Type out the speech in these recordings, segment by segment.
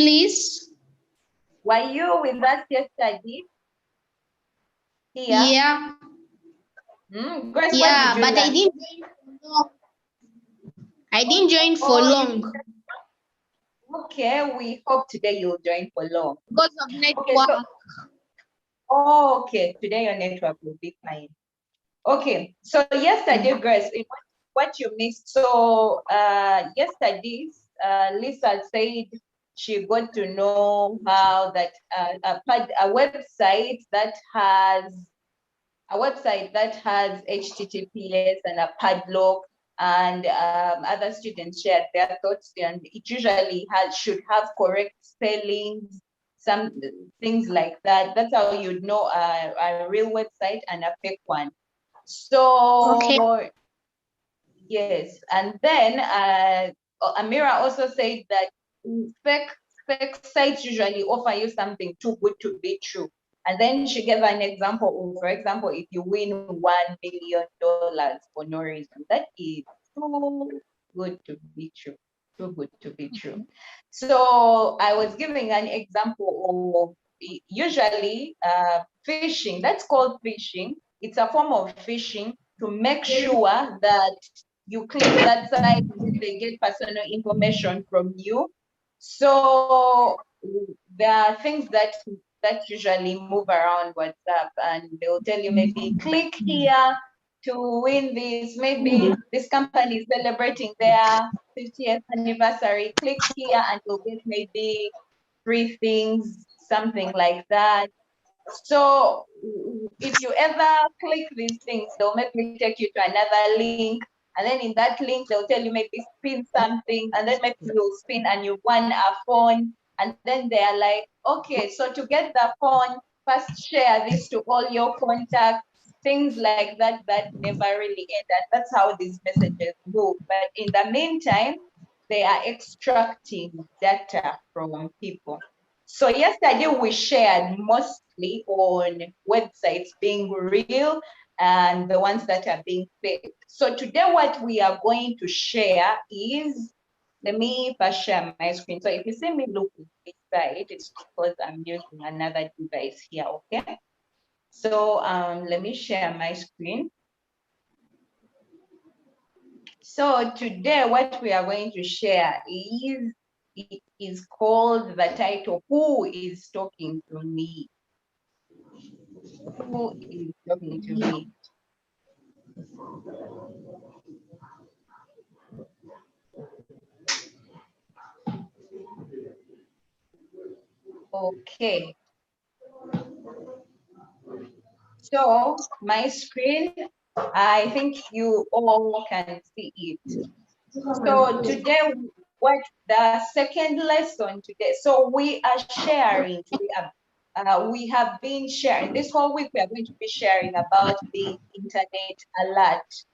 please. Were you with us yesterday? Here? Yeah. Grace, what Yeah, did you but I learn? didn't join for long. I didn't join for long Okay, we hope today you'll join for long. because of network. Okay, today your network will be fine. Okay, so yesterday, Grace, what you missed. So yesterday, Lisa said she got to know how that a website that has HTTPS and a padlock, and other students shared their thoughts, and it usually should have correct spellings, some things like that. That's how you'd know a real website and a fake one. So Okay. yes, and then Amira also said that fake sites usually offer you something too good to be true. And then she gave an example of, for example, if you win $1 million for no reason, that is too good to be true. Too good to be true. So I was giving an example of usually phishing. That's called phishing. It's a form of phishing to make sure that you click that site, they get personal information from you. So there are things that usually move around WhatsApp, and they'll tell you maybe click here to win this. Maybe this company is celebrating their 50th anniversary. Click here and you'll get maybe 3 things, something like that. So if you ever click these things, they'll maybe take you to another link. And then in that link, they'll tell you maybe spin something. And then maybe you'll spin and you won a phone. And then they're like, okay, so to get the phone, first share this to all your contacts, things like that, that never really end. And that's how these messages move. But in the meantime, they are extracting data from people. So yesterday we shared mostly on websites being real and the ones that are being fake. So today what we are going to share is, let me first share my screen. So if you see me looking this side, it's because I'm using another device here, okay? So let me share my screen. So today what we are going to share is, it is called the title, Who is Talking to Me? Who is talking to me? Okay. So my screen, I think you all can see it. So today, what the second lesson today, so we are sharing, we have been sharing, this whole week we are going to be sharing about the internet alert.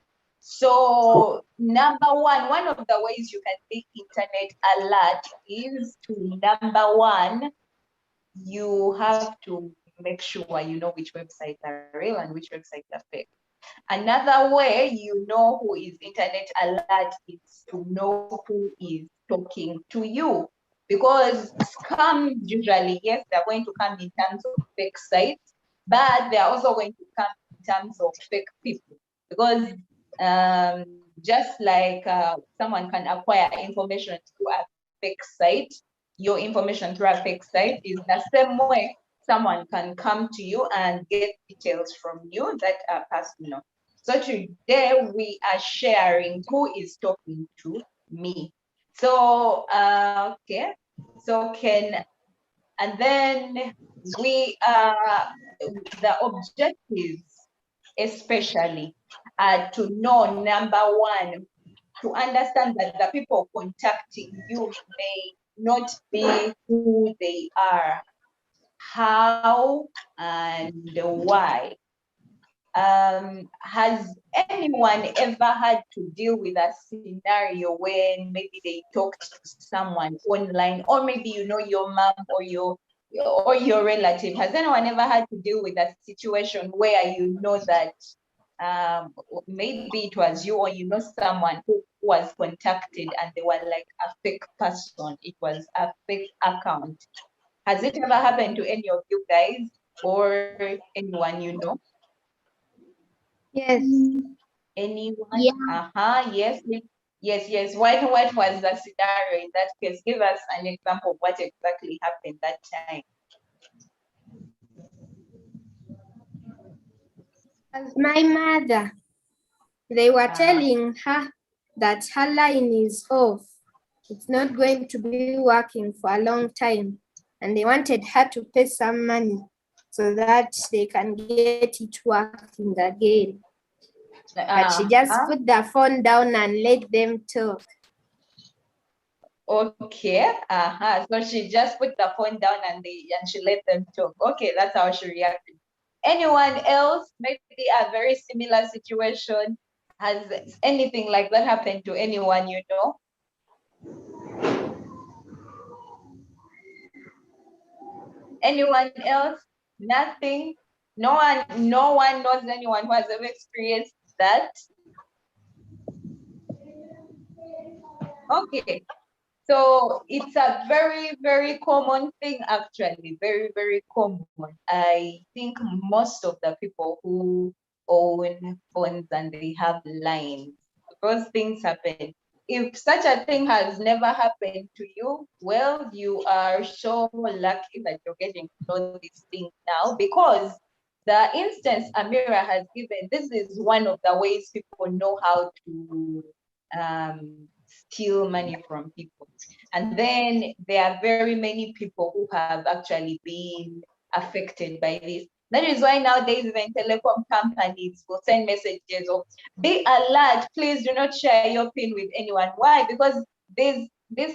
So number one of the ways you can be internet alert is to, number one, you have to make sure you know which websites are real and which websites are fake. Another way you know who is internet alert is to know who is talking to you. Because scams usually, yes, they're going to come in terms of fake sites, but they're also going to come in terms of fake people. Because just like someone can acquire information through a fake site, your information through a fake site is the same way someone can come to you and get details from you that are personal. So today we are sharing who is talking to me. So, okay, so and then we the objectives especially are to know, number one, to understand that the people contacting you may not be who they are, how and why. Has anyone ever had to deal with a scenario when maybe they talked to someone online, or maybe you know your mom or your relative? Has anyone ever had to deal with a situation where you know that maybe it was you or you know someone who was contacted and they were like a fake person. It was a fake account. Has it ever happened to any of you guys or anyone you know? Yes. Anyone? Yeah. Yes, yes. What was the scenario in that case? Give us an example of what exactly happened that time. As my mother, they were Uh, telling her that her line is off. It's not going to be working for a long time. And they wanted her to pay some money so that they can get it working again. But she just put the phone down and let them talk. Okay. So she just put the phone down and she let them talk. Okay, that's how she reacted. Anyone else? Maybe a very similar situation. Has anything like that happened to anyone you know? Anyone else? Nothing. No one knows anyone who has ever experienced that. Okay. So it's a very, very common thing, actually. Very, very common. I think most of the people who own phones and they have lines, those things happen. If such a thing has never happened to you, well, you are so lucky that you're getting to know these things now, because the instance Amira has given, this is one of the ways people know how to steal money from people. And then there are very many people who have actually been affected by this. That is why nowadays even telecom companies will send messages of, be alert, please do not share your PIN with anyone. Why? Because these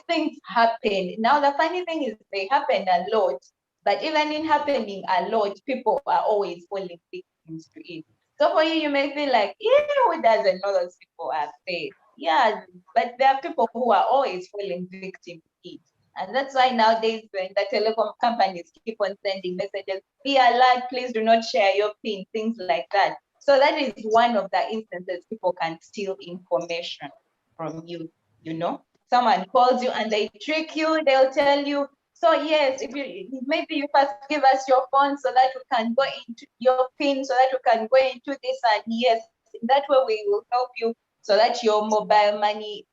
things happen. Now the funny thing is they happen a lot, but even in happening a lot, people are always falling victims to it. So for you, you may feel like, yeah, who doesn't know those people are fake? Yeah, but there are people who are always falling victim to it. And that's why nowadays when the telecom companies keep on sending messages, be alert, please do not share your PIN, things like that. So that is one of the instances people can steal information from you, you know. Someone calls you and they trick you, they'll tell you, so yes, if you maybe you first give us your phone so that we can go into your PIN, so that we can go into this, and yes, in that way we will help you so that your mobile money,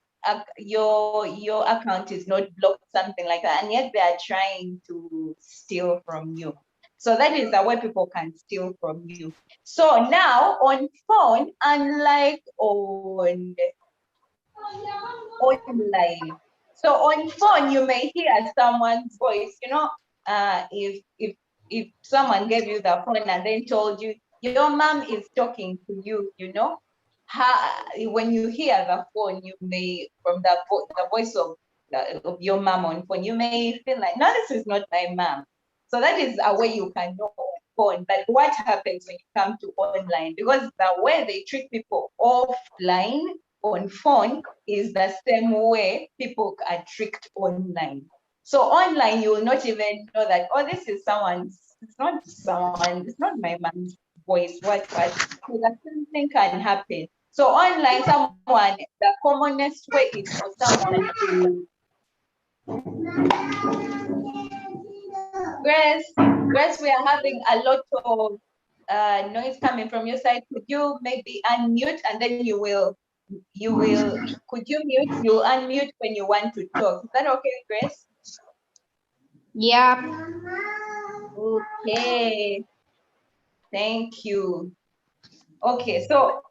your account is not blocked, something like that. And yet they are trying to steal from you. So that is the way people can steal from you. So now on phone, unlike online. So on phone, you may hear someone's voice. You know, if someone gave you the phone and then told you your mom is talking to you, you know, when you hear the phone, you may from the voice of your mom on phone, you may feel like, no, this is not my mom. So that is a way you can know on phone. But what happens when you come to online? Because the way they treat people offline on phone is the same way people are tricked online. So online, you will not even know that, oh, this is it's not my mom's voice, what. So that something can happen. So online, the commonest way is for someone to, Grace, we are having a lot of noise coming from your side. Could you maybe unmute and then could you mute? You'll unmute when you want to talk. Is that okay, Grace? Yeah. Okay. Thank you. Okay, so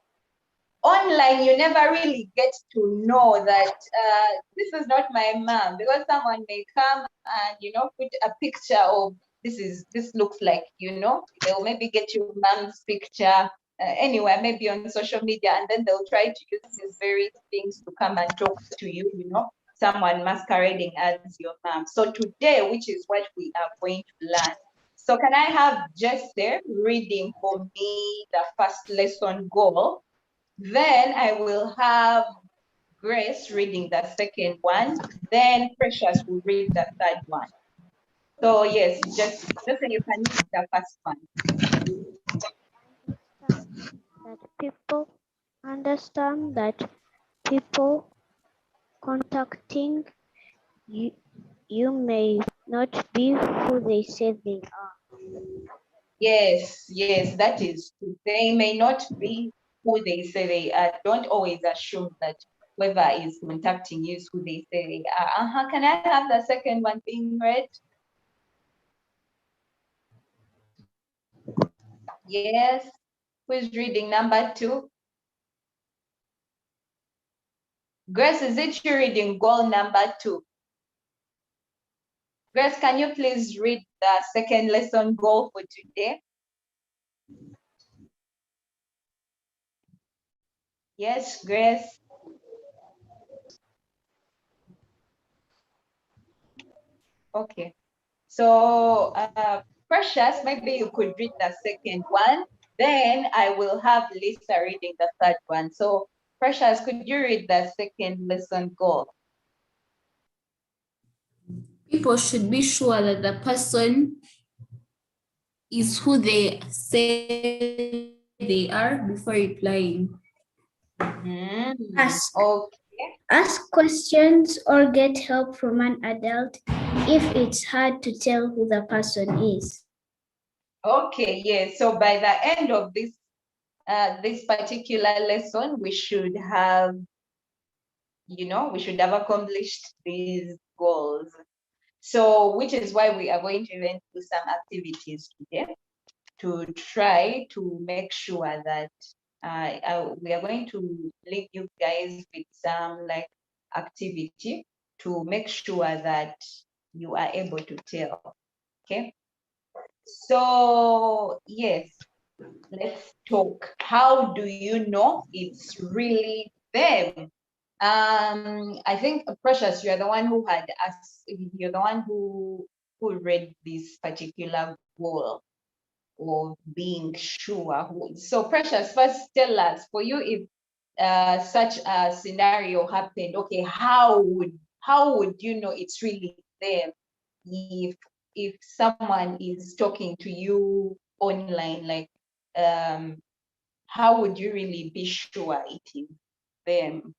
online, you never really get to know that this is not my mom, because someone may come and, you know, put a picture of this looks like, you know, they'll maybe get your mom's picture anywhere, maybe on social media, and then they'll try to use these very things to come and talk to you, you know, someone masquerading as your mom. So today, which is what we are going to learn. So can I have Jesse reading for me the first lesson goal? Then I will have Grace reading the second one. Then Precious will read the third one. So yes, just so you can read the first one. that people understand that people contacting you, you may not be who they say they are. Yes, yes, that is true. They may not be who they say they are. Don't always assume that whoever is contacting you is who they say they are. Can I have the second one being read? Yes. Who is reading number 2? Grace, is it you reading goal number 2? Grace, can you please read the second lesson goal for today? Yes, Grace. Okay. So, Precious, maybe you could read the second one. Then I will have Lisa reading the third one. So, Precious, could you read the second lesson goal? People should be sure that the person is who they say they are before replying. Ask. Okay. Ask questions or get help from an adult if it's hard to tell who the person is. Okay, yes. So by the end of this particular lesson, we should have, we should have accomplished these goals. So, which is why we are going to even do some activities today to try to make sure that we are going to link you guys with some like activity to make sure that you are able to tell. Okay. So, yes, let's talk. How do you know it's really them? I think Precious, you're the one who had asked, you're the one who read this particular goal of being sure. So Precious, first tell us, for you, if such a scenario happened, okay, how would you know it's really them if someone is talking to you online, like how would you really be sure it is them?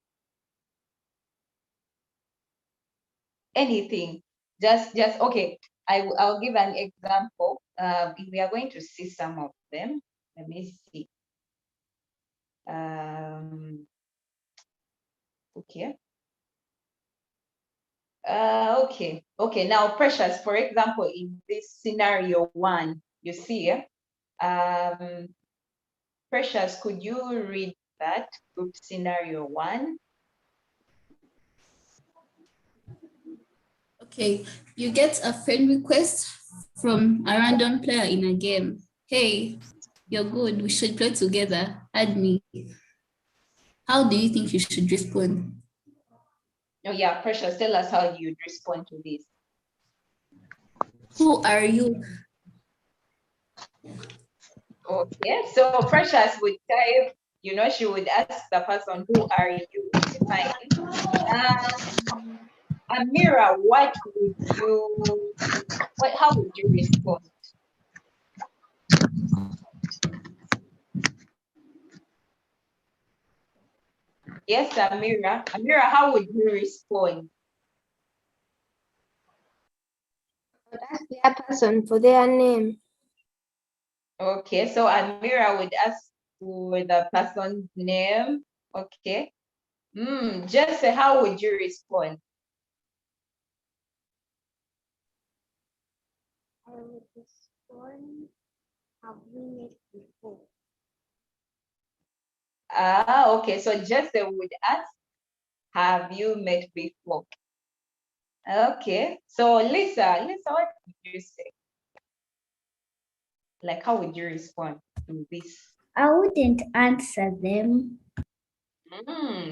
Anything, just okay. I'll give an example. We are going to see some of them. Let me see. Okay. Okay. Now, Precious, for example, in this scenario 1, you see, Precious, could you read that group scenario 1? Okay, you get a friend request from a random player in a game. Hey, you're good, we should play together, add me. How do you think you should respond? Oh yeah, Precious, tell us how you'd respond to this. Who are you? Okay, so Precious would type, she would ask the person, who are you? Fine. Amira, how would you respond? Yes, Amira. Amira, how would you respond? Ask the person for their name. Okay, so Amira would ask for the person's name. Okay. Jesse, how would you respond? I would respond, have we met before? Okay, so Jesse would ask, have you met before? Okay, so Lisa, what would you say? Like, how would you respond to this? I wouldn't answer them.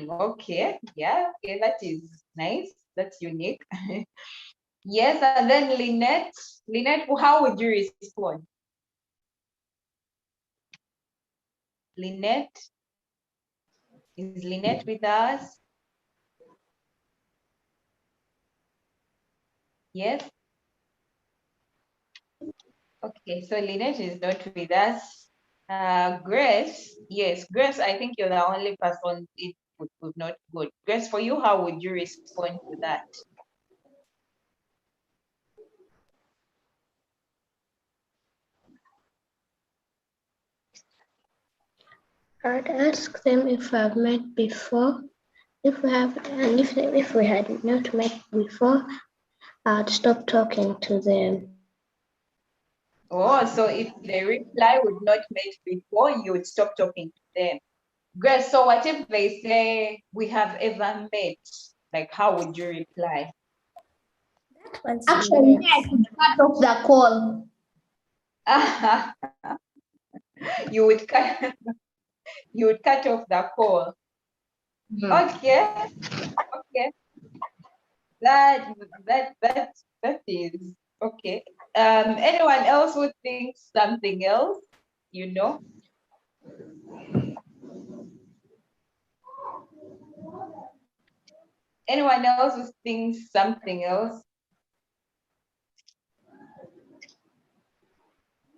Okay, yeah, okay, that is nice. That's unique. Yes, and then Lynette, how would you respond? Lynette, is Lynette with us? Yes. Okay, so Lynette is not with us. Grace, yes, Grace, I think you're the only person it would not good. Grace, for you, how would you respond to that? I'd ask them if I've met before. If we have, and if we had not met before, I'd stop talking to them. Oh, so if the reply would not met before, you would stop talking to them. Grace, so what if they say we have ever met? Like, how would you reply? Actually, I could cut off the call. You would cut you would cut off the call. Okay, okay. That is okay. Anyone else who thinks something else, you know? Anyone else who thinks something else?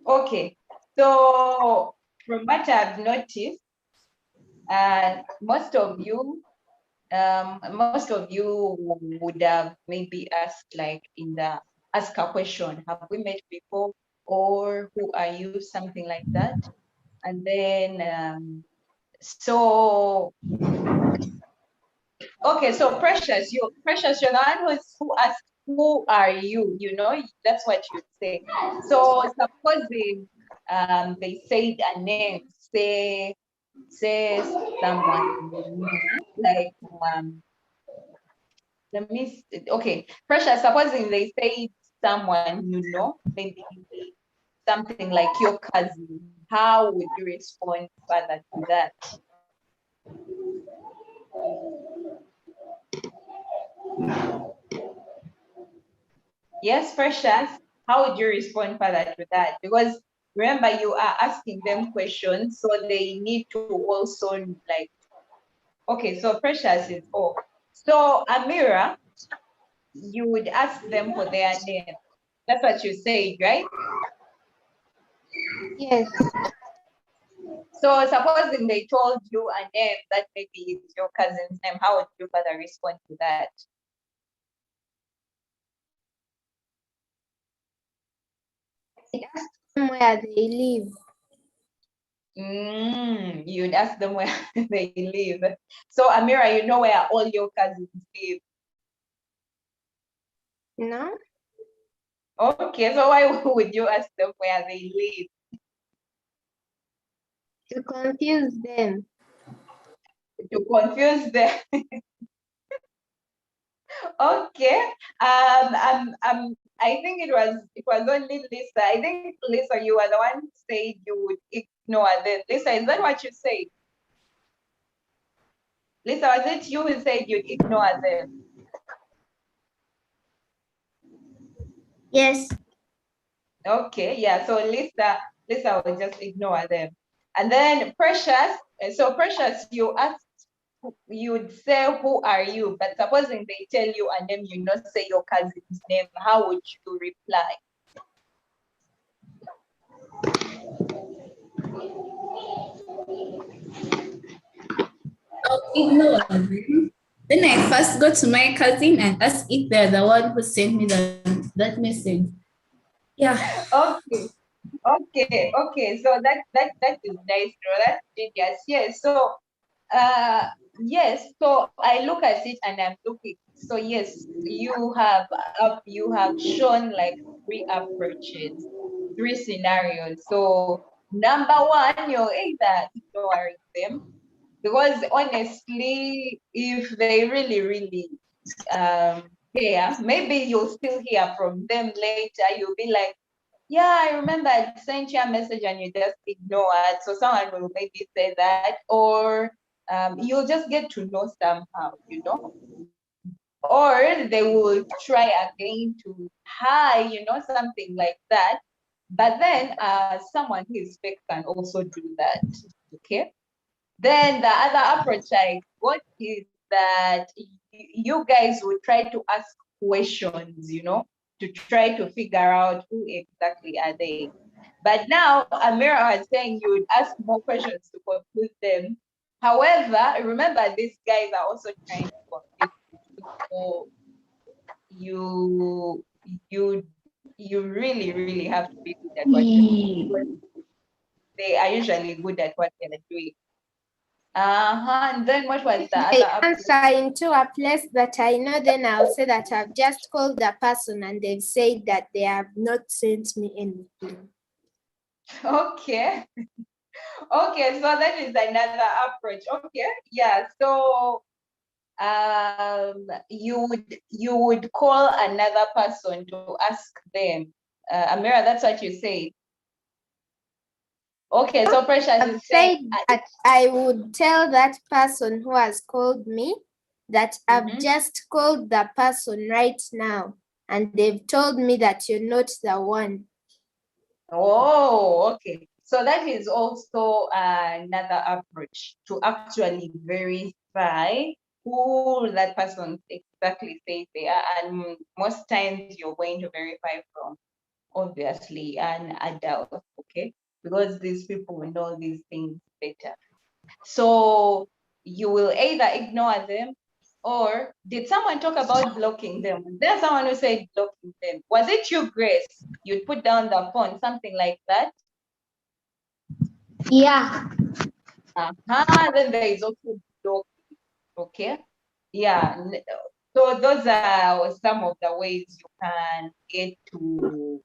Okay, so from what I've noticed, most of you would have maybe asked like in the ask a question, have we met before? Or who are you? Something like that. And then so okay, so Precious, you're the one who asked who are you? You know, that's what you say. So supposing they said a name, say someone you know, like let me okay, Precious, supposing they say someone you know, maybe something like your cousin, how would you respond further to that? Yes, Precious, how would you respond further to that? Because remember, you are asking them questions, so they need to also like, okay, so Precious is off. So Amira, you would ask them for their name. That's what you said, right? Yes. So supposing they told you a name that maybe is your cousin's name, how would you further respond to that? Where they live. You'd ask them where they live. So Amira, you know where all your cousins live. No? Okay, so why would you ask them where they live? To confuse them. To confuse them. Okay. I think it was only Lisa. I think Lisa, you were the one who said you would ignore them. Lisa, is that what you said? Lisa, was it you who said you'd ignore them? Yes. Okay, yeah. So Lisa will just ignore them. And then Precious, so Precious, you would say, who are you? But supposing they tell you a name, you not say your cousin's name, how would you reply? I'll ignore them. Then I first go to my cousin and ask if they're the one who sent me that message. Yeah. Okay. Okay. So that is nice, bro. That's genius. Yes. So yes. So I look at it and I'm looking. So yes, you have shown like three approaches, three scenarios. So number one, you're either ignoring them because honestly, if they really care, maybe you'll still hear from them later. You'll be like, yeah, I remember I sent you a message and you just ignored. So someone will maybe say that, or you'll just get to know somehow, you know, or they will try again to hi, you know, something like that. But then someone who is fake can also do that. Okay. Then the other approach I got is that you guys will try to ask questions, you know, to try to figure out who exactly are they. But now Amira was saying you would ask more questions to confuse them. However, remember these guys are also trying to confuse you. So you you really have to be good at what you're doing, because they are usually good at what they're doing. And then what was the I other answer into a place that I know, then I'll say that I've just called the person and they've said that they have not sent me anything. Okay. Okay, so that is another approach. Okay, yeah. So you would call another person to ask them. Amira, that's what you said. Okay, so Precious I've is said saying that I would tell that person who has called me that I've just called the person right now and they've told me that you're not the one. oh, okay. So that is also another approach to actually verify who that person exactly says they are. And most times you're going to verify from obviously an adult, okay? Because these people will know these things better. So you will either ignore them, or did someone talk about blocking them? There's someone who said blocking them. Was it you, Grace? You'd put down the phone, something like that? Yeah. Then there is also blocking, okay? Yeah. So those are some of the ways you can get to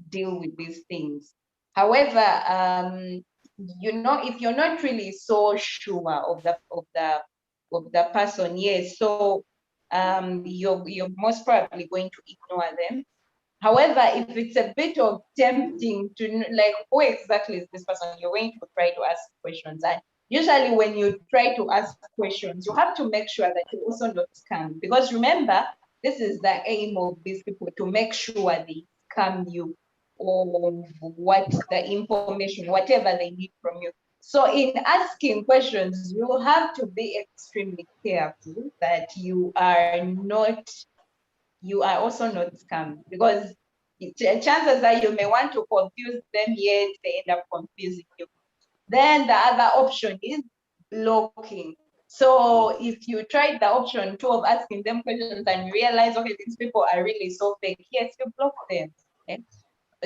deal with these things. However, if you're not really so sure of the person, yes, so you're most probably going to ignore them. However, if it's a bit of tempting to like, who exactly is this person, you're going to try to ask questions. And usually when you try to ask questions, you have to make sure that you're also not scammed. Because remember, this is the aim of these people, to make sure they scam you or what the information, whatever they need from you. So in asking questions, you have to be extremely careful that you are also not scammed, because chances are you may want to confuse them, yet they end up confusing you. Then the other option is blocking. So if you tried the option 2 of asking them questions and you realize, okay, these people are really so fake, yes, you block them. Okay?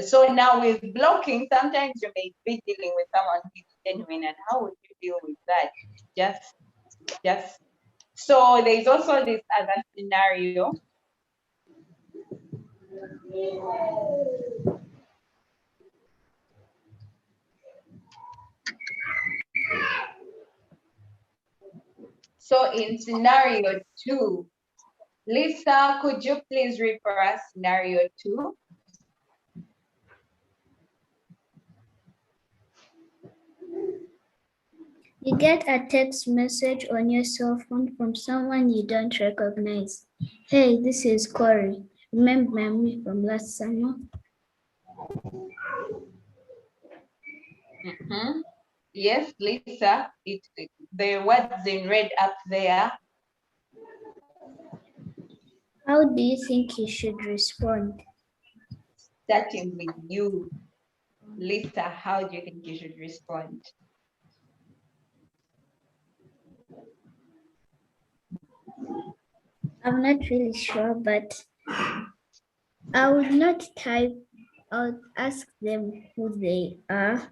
So now with blocking, sometimes you may be dealing with someone who is genuine, and how would you deal with that? Just so there's also this other scenario. So in scenario 2, Lisa, could you please read for us scenario 2? You get a text message on your cell phone from someone you don't recognize. Hey, this is Corey. Remember me from last summer? Yes, Lisa, the words in red up there. How do you think you should respond? Starting with you, Lisa, how do you think you should respond? I'm not really sure, but I would not type. I'll ask them who they are.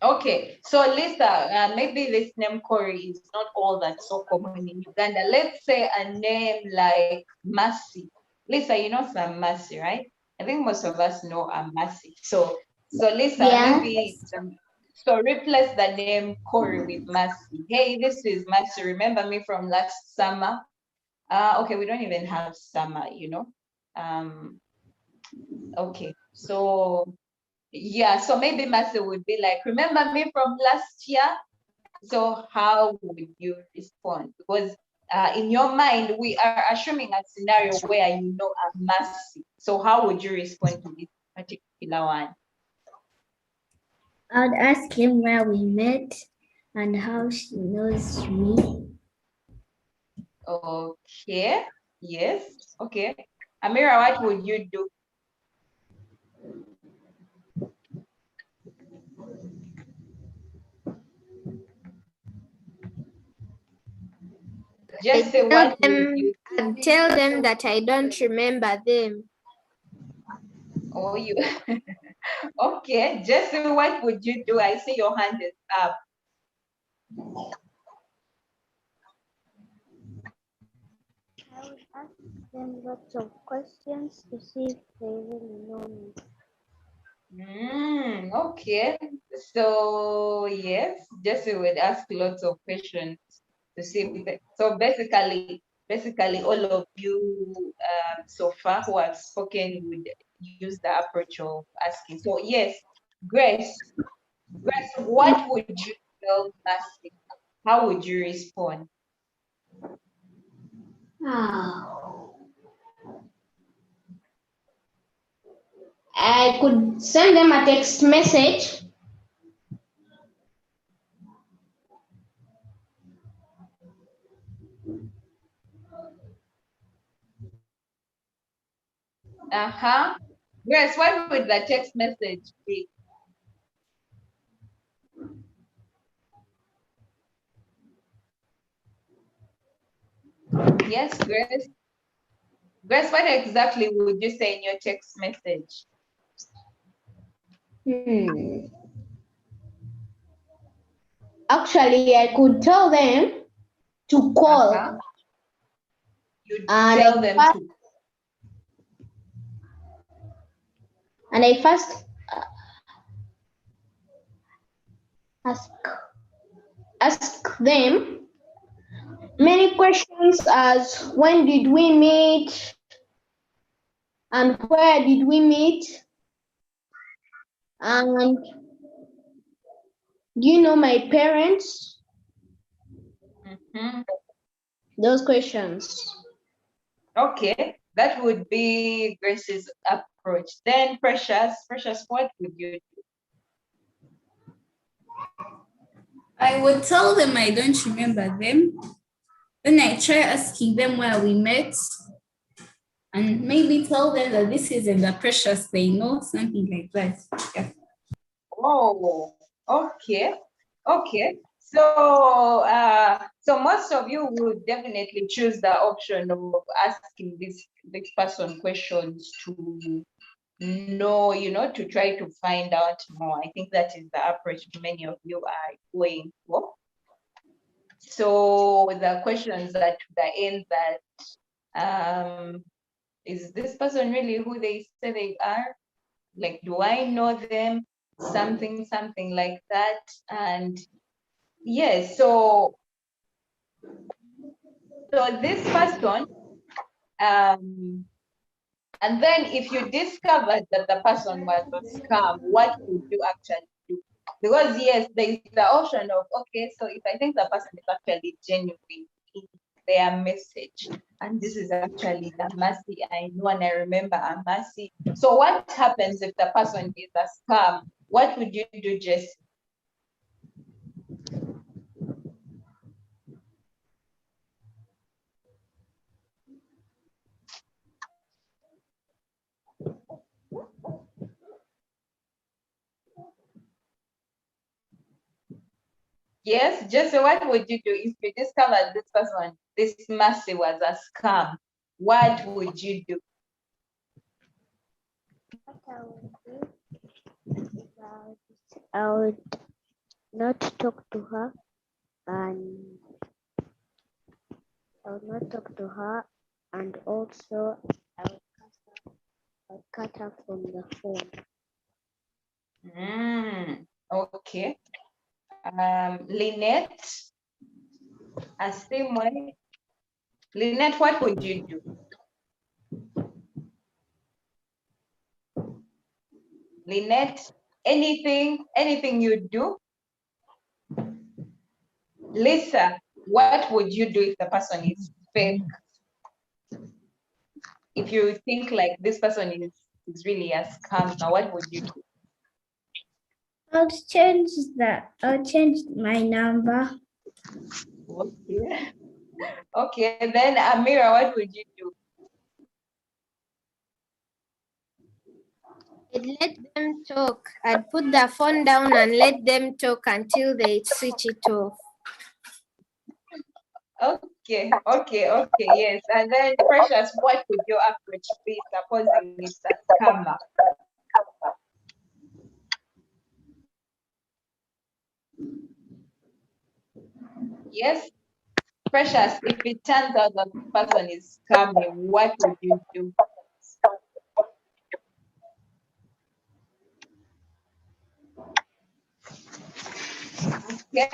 Okay, so Lisa, maybe this name Corey is not all that so common in Uganda. Let's say a name like Mercy. Lisa, you know some Mercy, right? I think most of us know a Mercy. So Lisa, Yeah. maybe so replace the name Corey with Mercy. Hey, this is Mercy. Remember me from last summer? Okay, we don't even have summer, you know. Okay, so yeah, so maybe Mercy would be like, remember me from last year? So how would you respond? Because in your mind, we are assuming a scenario where you know a Mercy. So how would you respond to this particular one? I'd ask him where we met and how she knows me. Okay, yes, okay. Amira, what would you do? Just say what would you do? I'd tell them that I don't remember them. Or you okay, just say what would you do? I see your hand is up. I would ask them lots of questions to see if they really know me. Okay, so yes, Jesse would ask lots of questions to see if so basically all of you so far who have spoken would use the approach of asking. So yes, Grace, what would you tell Mercy? How would you respond? I could send them a text message. Grace, what would the text message be? Yes, Grace. Grace, what exactly would you say in your text message? Actually, I could tell them to call. You'd And tell them to. And I first ask them many questions as when did we meet and where did we meet and do you know my parents? Those questions. Okay, that would be Grace's approach. Then Precious, what would you do? I would tell them I don't remember them. Then I try asking them where we met and maybe tell them that this isn't the Precious they know, something like that. Yeah. Oh, okay. So most of you would definitely choose the option of asking this person questions to know, to try to find out more. I think that is the approach many of you are going for. So the questions that to the end that is this person really who they say they are? Like, do I know them? Something like that. And yes, so this person, and then if you discovered that the person was a scam, what would you actually do? Because yes, there is the option of, okay, so if I think the person is actually genuine in their message, and this is actually the Mercy I know and I remember a Mercy. So what happens if the person is a scam? What would you do, Jess? Yes, Jesse, what would you do if you discovered this person, this Mercy was a scam? What would you do? I would not talk to her, and also I would cut her from the phone. Okay. Lynette, Lynette, what would you do? Lynette, anything you do? Lisa, what would you do if the person is fake? If you think like this person is really a scam, now what would you do? I'll change my number. Okay. Okay, then Amira, what would you do? I'd let them talk. I'd put the phone down and let them talk until they switch it off. Okay, yes. And then, Precious, what would your approach be supposing it's a scammer? Yes, Precious, if it turns out that the person is scamming, what would you do? Yeah,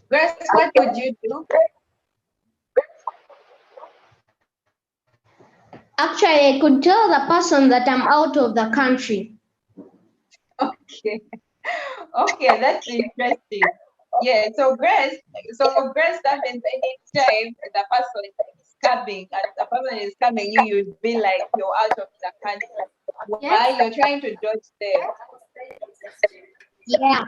Grace, what would you do? Actually, I could tell the person that I'm out of the country. Okay, okay, that's interesting. Yeah, so Grace, that means anytime the person is coming, and the person is coming, you'd be like you're out of the country. Why you're trying to dodge them? Yeah.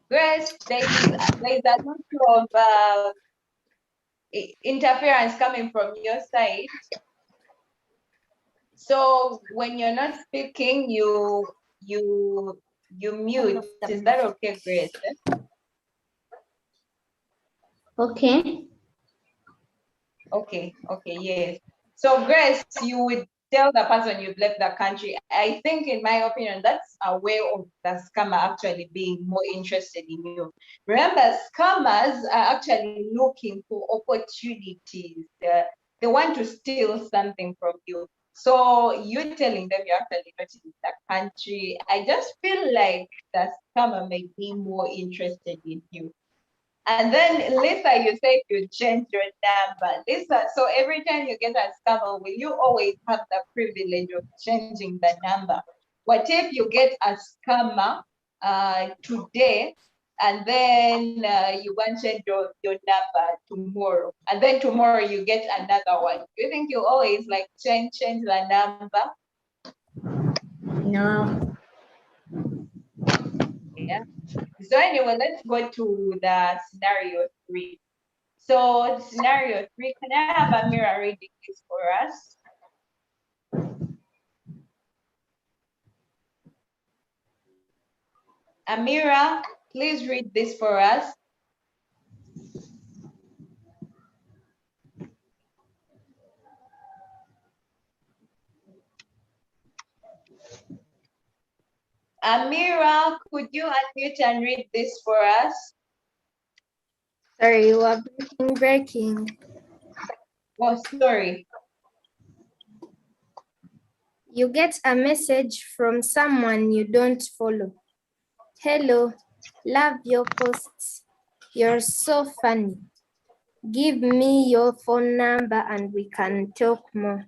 Grace, there is a lot of interference coming from your side. So when you're not speaking, you mute. Is that okay, Grace? Okay. Okay, yes. So Grace, you would tell the person you've left the country. I think, in my opinion, that's a way of the scammer actually being more interested in you. Remember, scammers are actually looking for opportunities. They want to steal something from you. So you telling them you're actually not in the country, I just feel like the scammer may be more interested in you. And then Lisa, you said you change your number. Lisa, so every time you get a scammer, will you always have the privilege of changing the number? What if you get a scammer today, and then you want to change your number tomorrow, and then tomorrow you get another one? Do you think you always like change the number? No. Yeah. So anyway, let's go to the scenario 3. So scenario 3, can I have Amira reading this for us? Amira, please read this for us. Amira, could you unmute and read this for us? Sorry, you are breaking. Oh, sorry. You get a message from someone you don't follow. Hello, love your posts. You're so funny. Give me your phone number and we can talk more.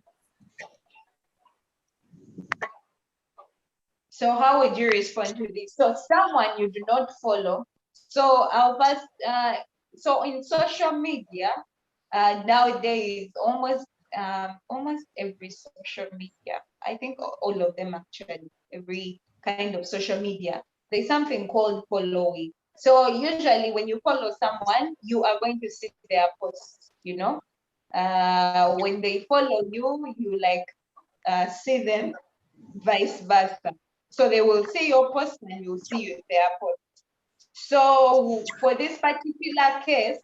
So how would you respond to this? So someone you do not follow. So I'll first, so in social media, nowadays, almost every social media, I think all of them actually, every kind of social media, there's something called following. So usually when you follow someone, you are going to see their posts, you know. When they follow you, you like see them, vice versa. So they will see your post and you'll see their post. So for this particular case,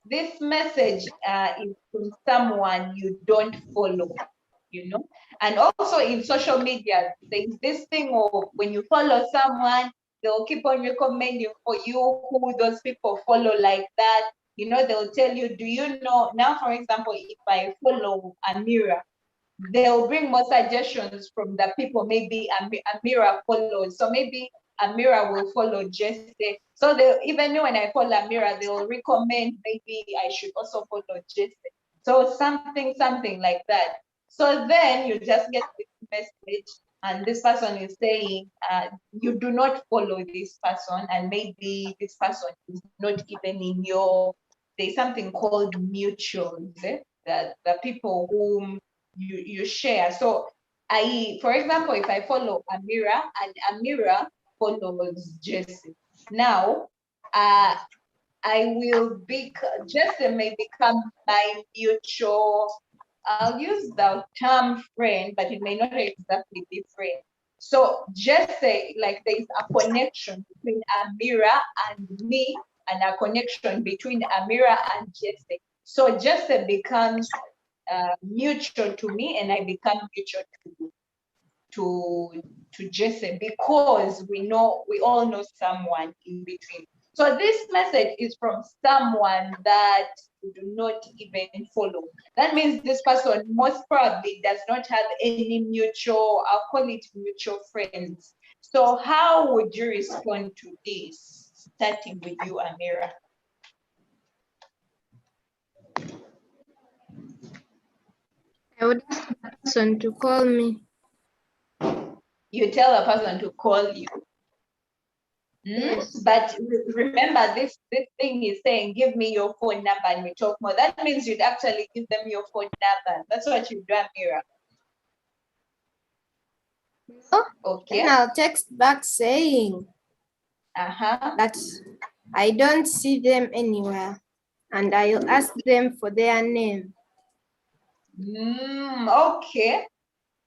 this message is from someone you don't follow, you know. And also in social media, there's this thing of when you follow someone, they'll keep on recommending for you who those people follow like that. You know, they'll tell you, do you know, now for example, if I follow Amira, they'll bring more suggestions from the people maybe Amira follows. So maybe Amira will follow Jesse. So they even when I follow Amira, they'll recommend maybe I should also follow Jesse. So something like that. So then you just get this message, and this person is saying, you do not follow this person, and maybe this person is not even in your. There's something called mutuals, that the people whom you share. So for example, if I follow Amira and Amira follows Jesse, now I will be, Jesse may become my mutual, I'll use the term friend, but it may not exactly be friend. So Jesse, like there's a connection between Amira and me, and a connection between Amira and Jesse. So Jesse becomes mutual to me, and I become mutual to Jesse, because we all know someone in between. So this message is from someone that you do not even follow. That means this person most probably does not have any mutual, I'll call it mutual friends. So how would you respond to this? Starting with you, Amira. I would ask the person to call me. You tell a person to call you. Yes. But remember, this thing is saying, give me your phone number and we talk more. That means you'd actually give them your phone number. That's what you do, Amira. No? Okay. Then I'll text back saying that I don't see them anywhere, and I'll ask them for their name. Okay.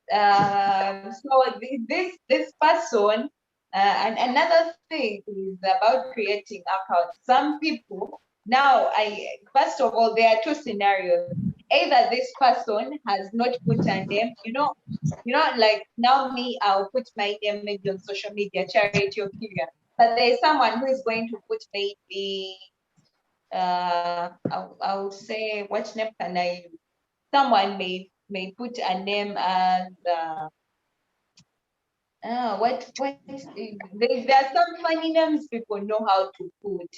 So this person, and another thing is about creating accounts. Some people now, first of all, there are two scenarios. Either this person has not put a name, like now me, I'll put my name maybe on social media, Charity or Kyria, but there's someone who is going to put maybe I'll say, what name can I use? Someone may put a name as there are some funny names people know how to put.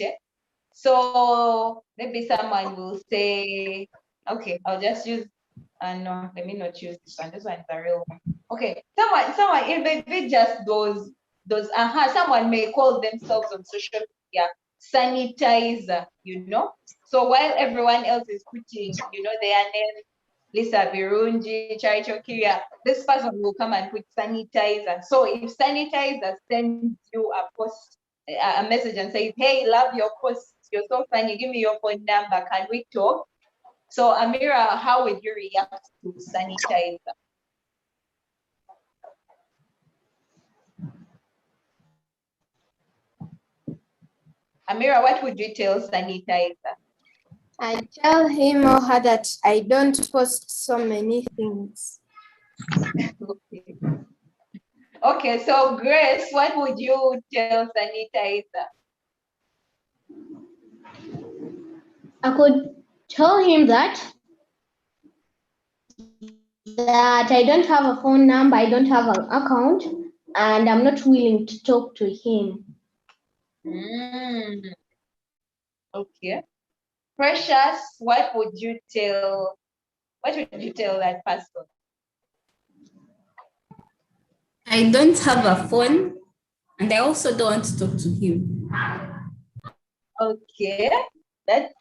So maybe someone will say, okay, I'll just use no, let me not use this one. This one is a real one. Okay, someone, it may be just those someone may call themselves on social media sanitizer, So while everyone else is putting, their name, Lisa Birunji, Charicho Kiria, this person will come and put sanitizer. So if sanitizer sends you a post, a message and says, hey, love your post, you're so funny, give me your phone number, can we talk? So Amira, how would you react to sanitizer? Amira, what would you tell sanitizer? I tell him or her that I don't post so many things. Okay. Okay, so Grace, what would you tell sanitizer? I could tell him that I don't have a phone number, I don't have an account, and I'm not willing to talk to him. Okay. Precious, what would you tell that person? I don't have a phone, and I also don't want to talk to him. Okay, that's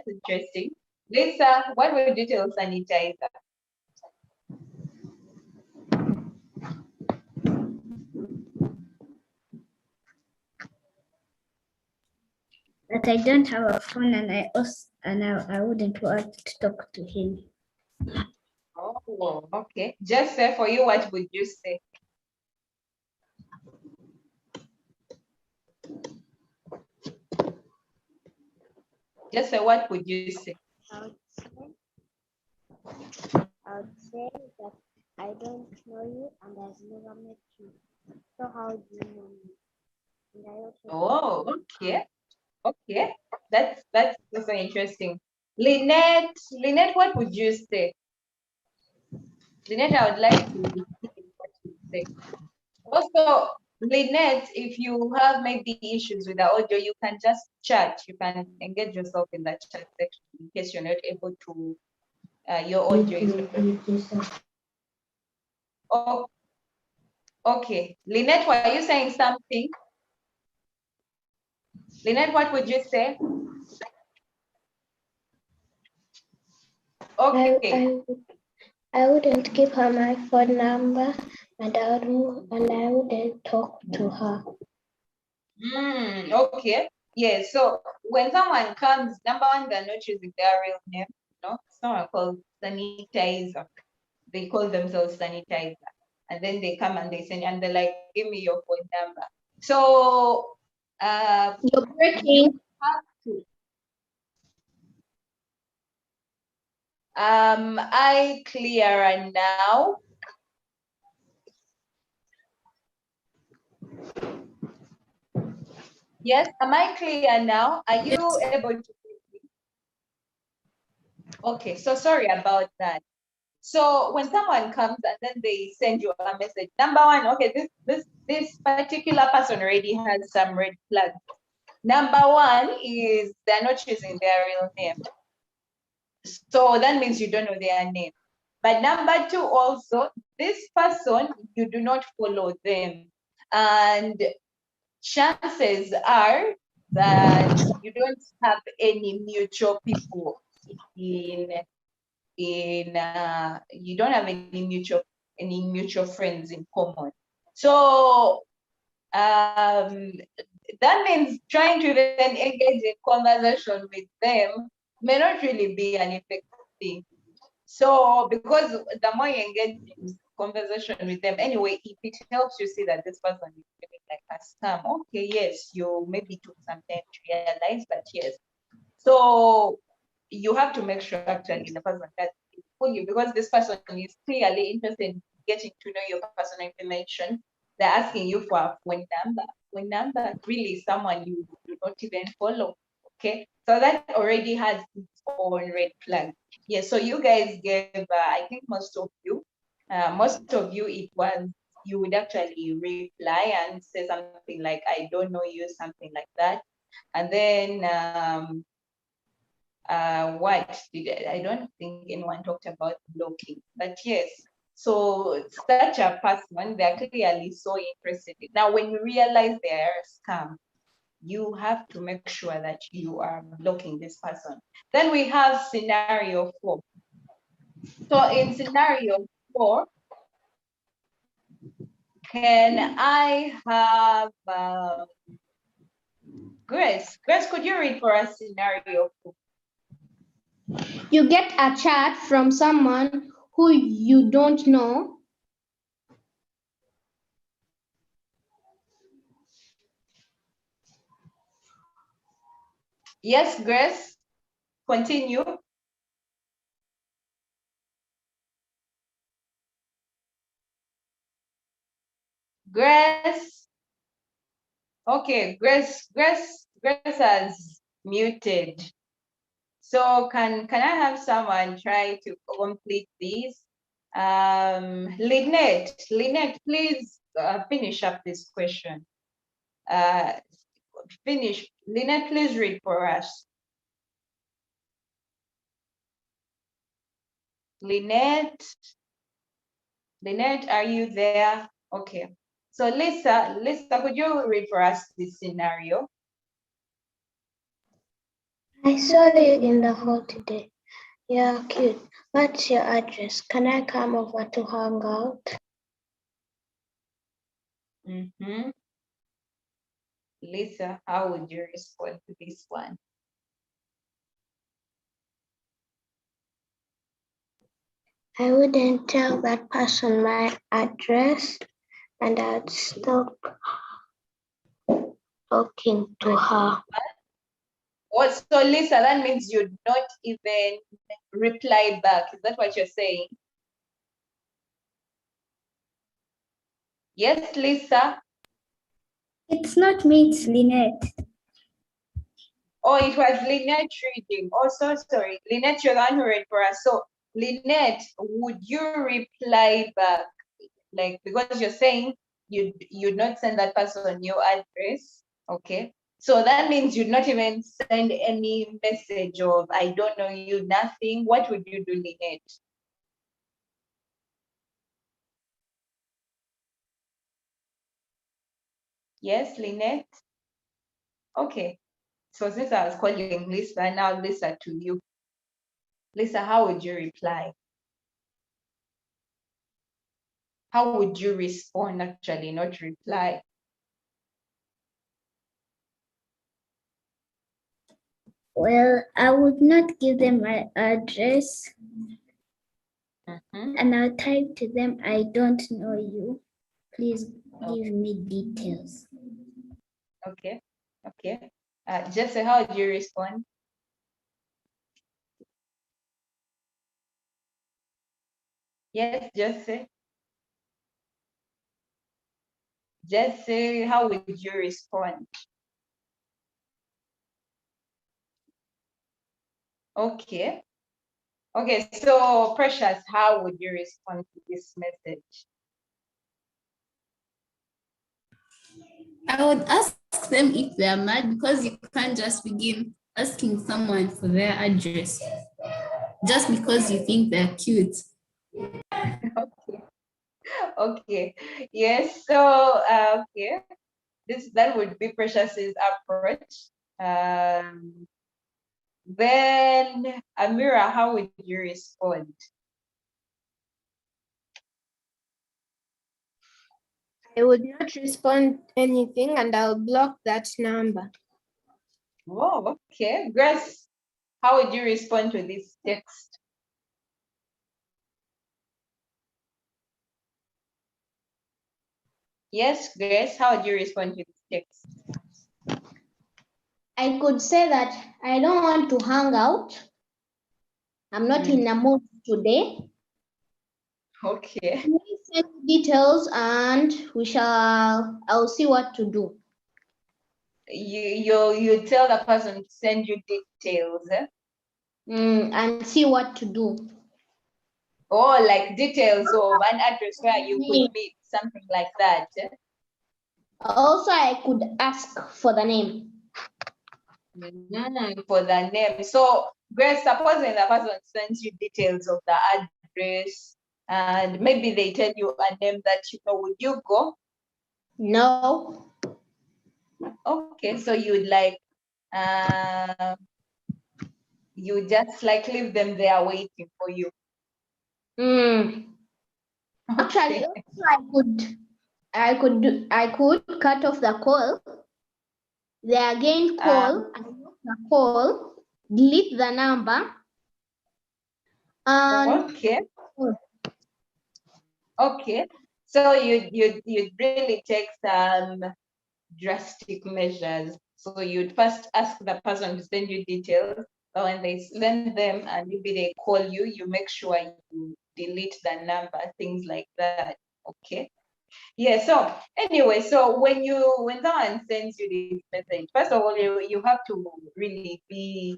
interesting. Lisa, what would you tell sanitizer? That I don't have a phone, and I wouldn't want to talk to him. Oh, okay. Just say for you, what would you say? Just say, what would you say? I would say that I don't know you and I've never met you. So how do you know me? And I also Oh, okay. Okay. That's also interesting. Lynette, what would you say? Lynette, I would like to hear what you say. Also, Lynette, if you have maybe issues with the audio, you can just chat. You can engage yourself in that chat section in case you're not able to, your audio is. Oh, okay. Lynette, were you saying something? Lynette, what would you say? Okay. I wouldn't give her my phone number and I wouldn't talk to her. Okay. Yes, so when someone comes, number one, they're not using their real name, no, someone called sanitizer. They call themselves sanitizer. And then they come and they send, and they're like, give me your phone number. So You're you breaking. have to. I clearer now. Yes, am I clear now? Are you able to hear me? Okay, so sorry about that. So when someone comes and then they send you a message, number one, okay, this particular person already has some red flags. Number one is they're not using their real name. So that means you don't know their name. But number two, also, this person, you do not follow them. And chances are that you don't have any mutual people in you don't have any mutual friends in common. So that means trying to then engage in conversation with them may not really be an effective thing. So because the more you engage in conversation with them, anyway, if it helps you see that this person is really like a scam, okay, yes, you maybe took some time to realize that, yes. So you have to make sure actually the person that is for you, because this person is clearly interested in getting to know your personal information. They're asking you for a phone number. Phone number, really someone you do not even follow. Okay, so that already has its own red flag. Yes, so you guys gave, I think most of you, it was, you would actually reply and say something like, I don't know you, something like that. And then what did I don't think anyone talked about blocking, but yes. So such a person, they're clearly so interested. Now, when you realize they're a scam, you have to make sure that you are blocking this person. Then we have scenario 4. So in scenario 4, can I have Grace? Grace, could you read for us scenario 4? You get a chat from someone who you don't know. Yes, Grace, continue. Grace. Okay, Grace has muted. So can I have someone try to complete this? Lynette, please finish up this question. Finish. Lynette, please read for us. Lynette, are you there? Okay. So Lisa, could you read for us this scenario? I saw you in the hall today. You're cute. What's your address? Can I come over to hang out? Lisa, how would you respond to this one? I wouldn't tell that person my address, and I'd stop talking to her. So Lisa, that means you'd not even reply back. Is that what you're saying? Yes, Lisa? It's not me, it's Lynette. Oh, it was Lynette reading. Oh, so sorry. Lynette, you're the one who read for us. So Lynette, would you reply back? Like, because you're saying you'd not send that person your address, okay? So that means you'd not even send any message of, I don't know you, nothing. What would you do, Lynette? Yes, Lynette? Okay. So since I was calling Lisa, now Lisa to you. Lisa, how would you reply? How would you respond actually, not reply? Well, I would not give them my address, and I'll type to them, I don't know you. Please give me details. Okay. Okay. Jesse, how do you respond? Yes, Jesse. Jesse, how would you respond? Okay. Okay, so Precious, how would you respond to this message? I would ask them if they're mad, because you can't just begin asking someone for their address just because you think they're cute. Okay. Okay. Yes. So okay. That would be Precious's approach. Then Amira, how would you respond? I would not respond anything and I'll block that number. Oh, okay. Grace, how would you respond to this text? Yes, Grace, how would you respond to this text? I could say that I don't want to hang out. I'm not in a mood today. Okay. Please send details and I'll see what to do. You tell the person to send you details, eh? And see what to do. Or like details of an address where you could meet, something like that. Eh? Also, I could ask for the name. For the name. So, Grace, supposing the person sends you details of the address and maybe they tell you a name that you know, would you go? No. Okay, so you'd like, you just like leave them there waiting for you. Actually, Okay. also I could cut off the call. They again call, I block the call, delete the number, and Okay. Okay. So you'd really take some drastic measures. So you'd first ask the person to send you details, but when they send them and maybe they call you, you make sure you delete the number, things like that. Okay. Yeah, so anyway, so when someone sends you this message, first of all, you have to really be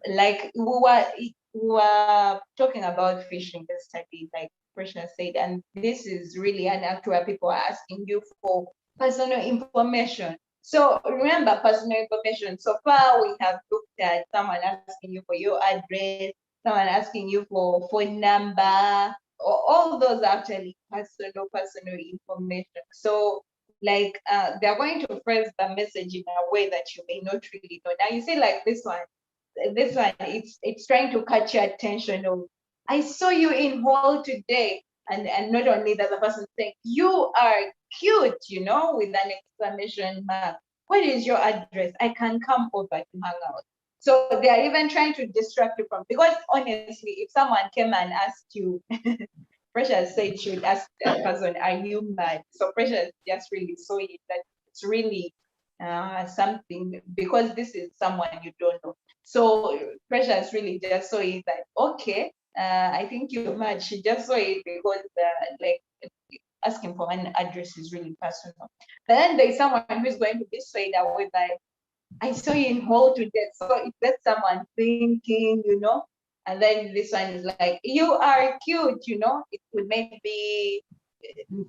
like we were talking about phishing yesterday, like Precious said, and this is really an act where people are asking you for personal information. So remember personal information. So far we have looked at someone asking you for your address, someone asking you for phone number, or all those actually personal information. So like they're going to phrase the message in a way that you may not really know. Now you see like this one, it's trying to catch your attention of, I saw you in hall today, and not only that, the person saying you are cute, with an exclamation mark. What is your address? I can come over to hang out. So they are even trying to distract you from, because honestly, if someone came and asked you, Precious said she would ask that person, are you mad? So Precious just really saw it that it's really something, because this is someone you don't know. So Precious really just saw it that, okay, I think you're mad. She just saw it because like asking for an address is really personal. But then there's someone who's going to be swayed away by, I saw you in hall today. So if that's someone thinking, and then this one is like, you are cute, it would maybe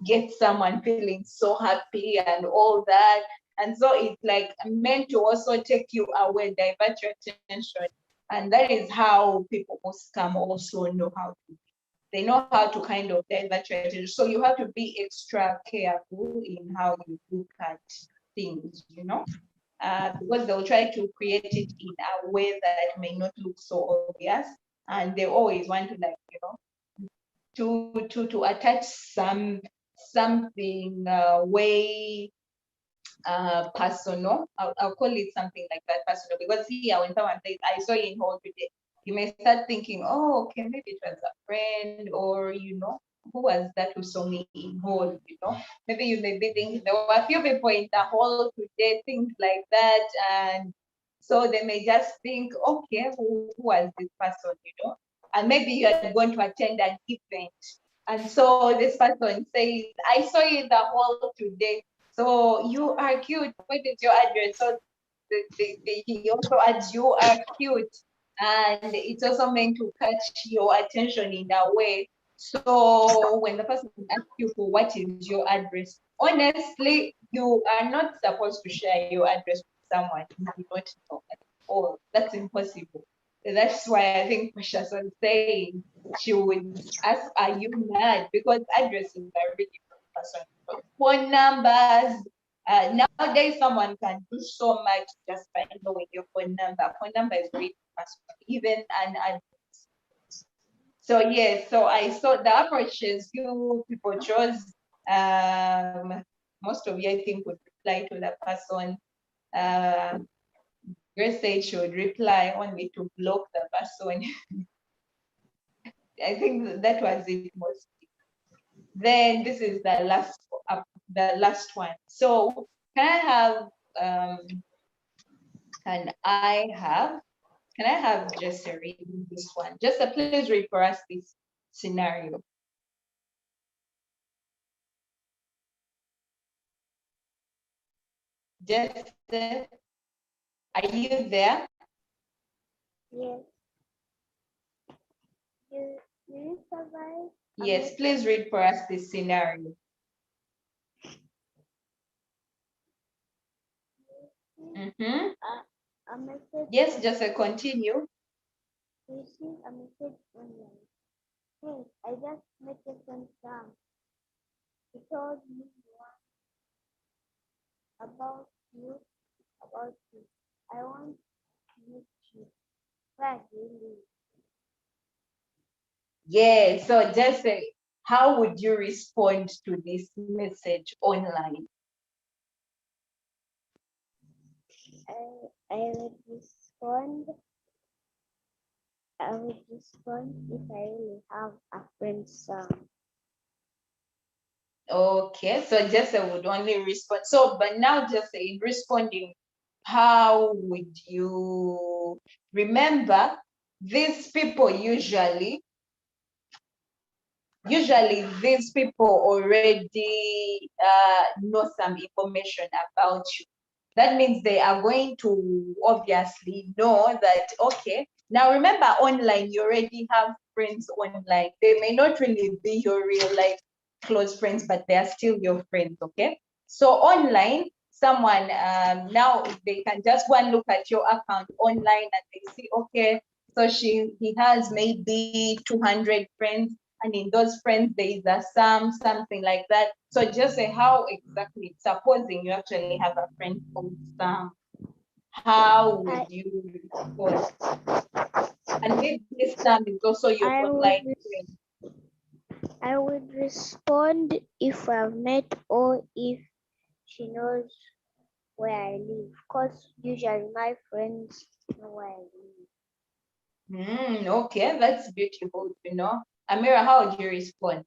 get someone feeling so happy and all that. And so it's like meant to also take you away, divert your attention. And that is how people who scam also know how to. They know how to kind of divert your attention. So you have to be extra careful in how you look at things, because they'll try to create it in a way that may not look so obvious. And they always want to, like, to attach something way personal. I'll call it something like that, personal, because here when someone says, I saw you in hall today, you may start thinking, oh, okay, maybe it was a friend, or, you know, who was that who saw me in hall, you know? Maybe you may be thinking there were a few people in the hall today, things like that. And so they may just think, okay, who was this person, you know? And maybe you are going to attend an event. And so this person says, I saw you in the hall today. So you are cute. What is your address? So he also adds, you are cute. And it's also meant to catch your attention in that way. So when the person asks you for what is your address, honestly, you are not supposed to share your address with someone you don't know at all. That's impossible. That's why I think Precious was saying she would ask, are you mad? Because addresses are really personal. Phone numbers. Nowadays, someone can do so much just by knowing your phone number. Phone number is really personal, even an address. So yes, so I saw the approaches you people chose. Most of you, I think, would reply to the person. Grace said she would reply only to block the person. I think that was it mostly. Then this is the last one. So can I have Jesse read this one? Jesse, please read for us this scenario. Jesse, are you there? Yes. Do you survive? Yes, please read for us this scenario. Mm-hmm. A message. Yes, just continue. Receive a message online. Hey, I just met your friend Sam. He told me about you. About you. I want to meet you. Where do you live? Yeah, so just say, how would you respond to this message online? I would respond. I would respond if I really have a friend Sam. Okay, so Jesse would only respond. So, but now Jesse, in responding, how would you remember? These people usually these people already know some information about you. That means they are going to obviously know that, okay, now remember online, you already have friends online. They may not really be your real life close friends, but they are still your friends, okay? So online, someone, now they can just go and look at your account online and they see, okay, so he has maybe 200 friends, and in those friends there is a something like that. So just say how exactly, supposing you actually have a friend called Sam, how would you respond? And maybe this Sam is also your online friend. I would respond if I've met or if she knows where I live. Because usually my friends know where I live. Okay, that's beautiful to know. Amira, how would you respond?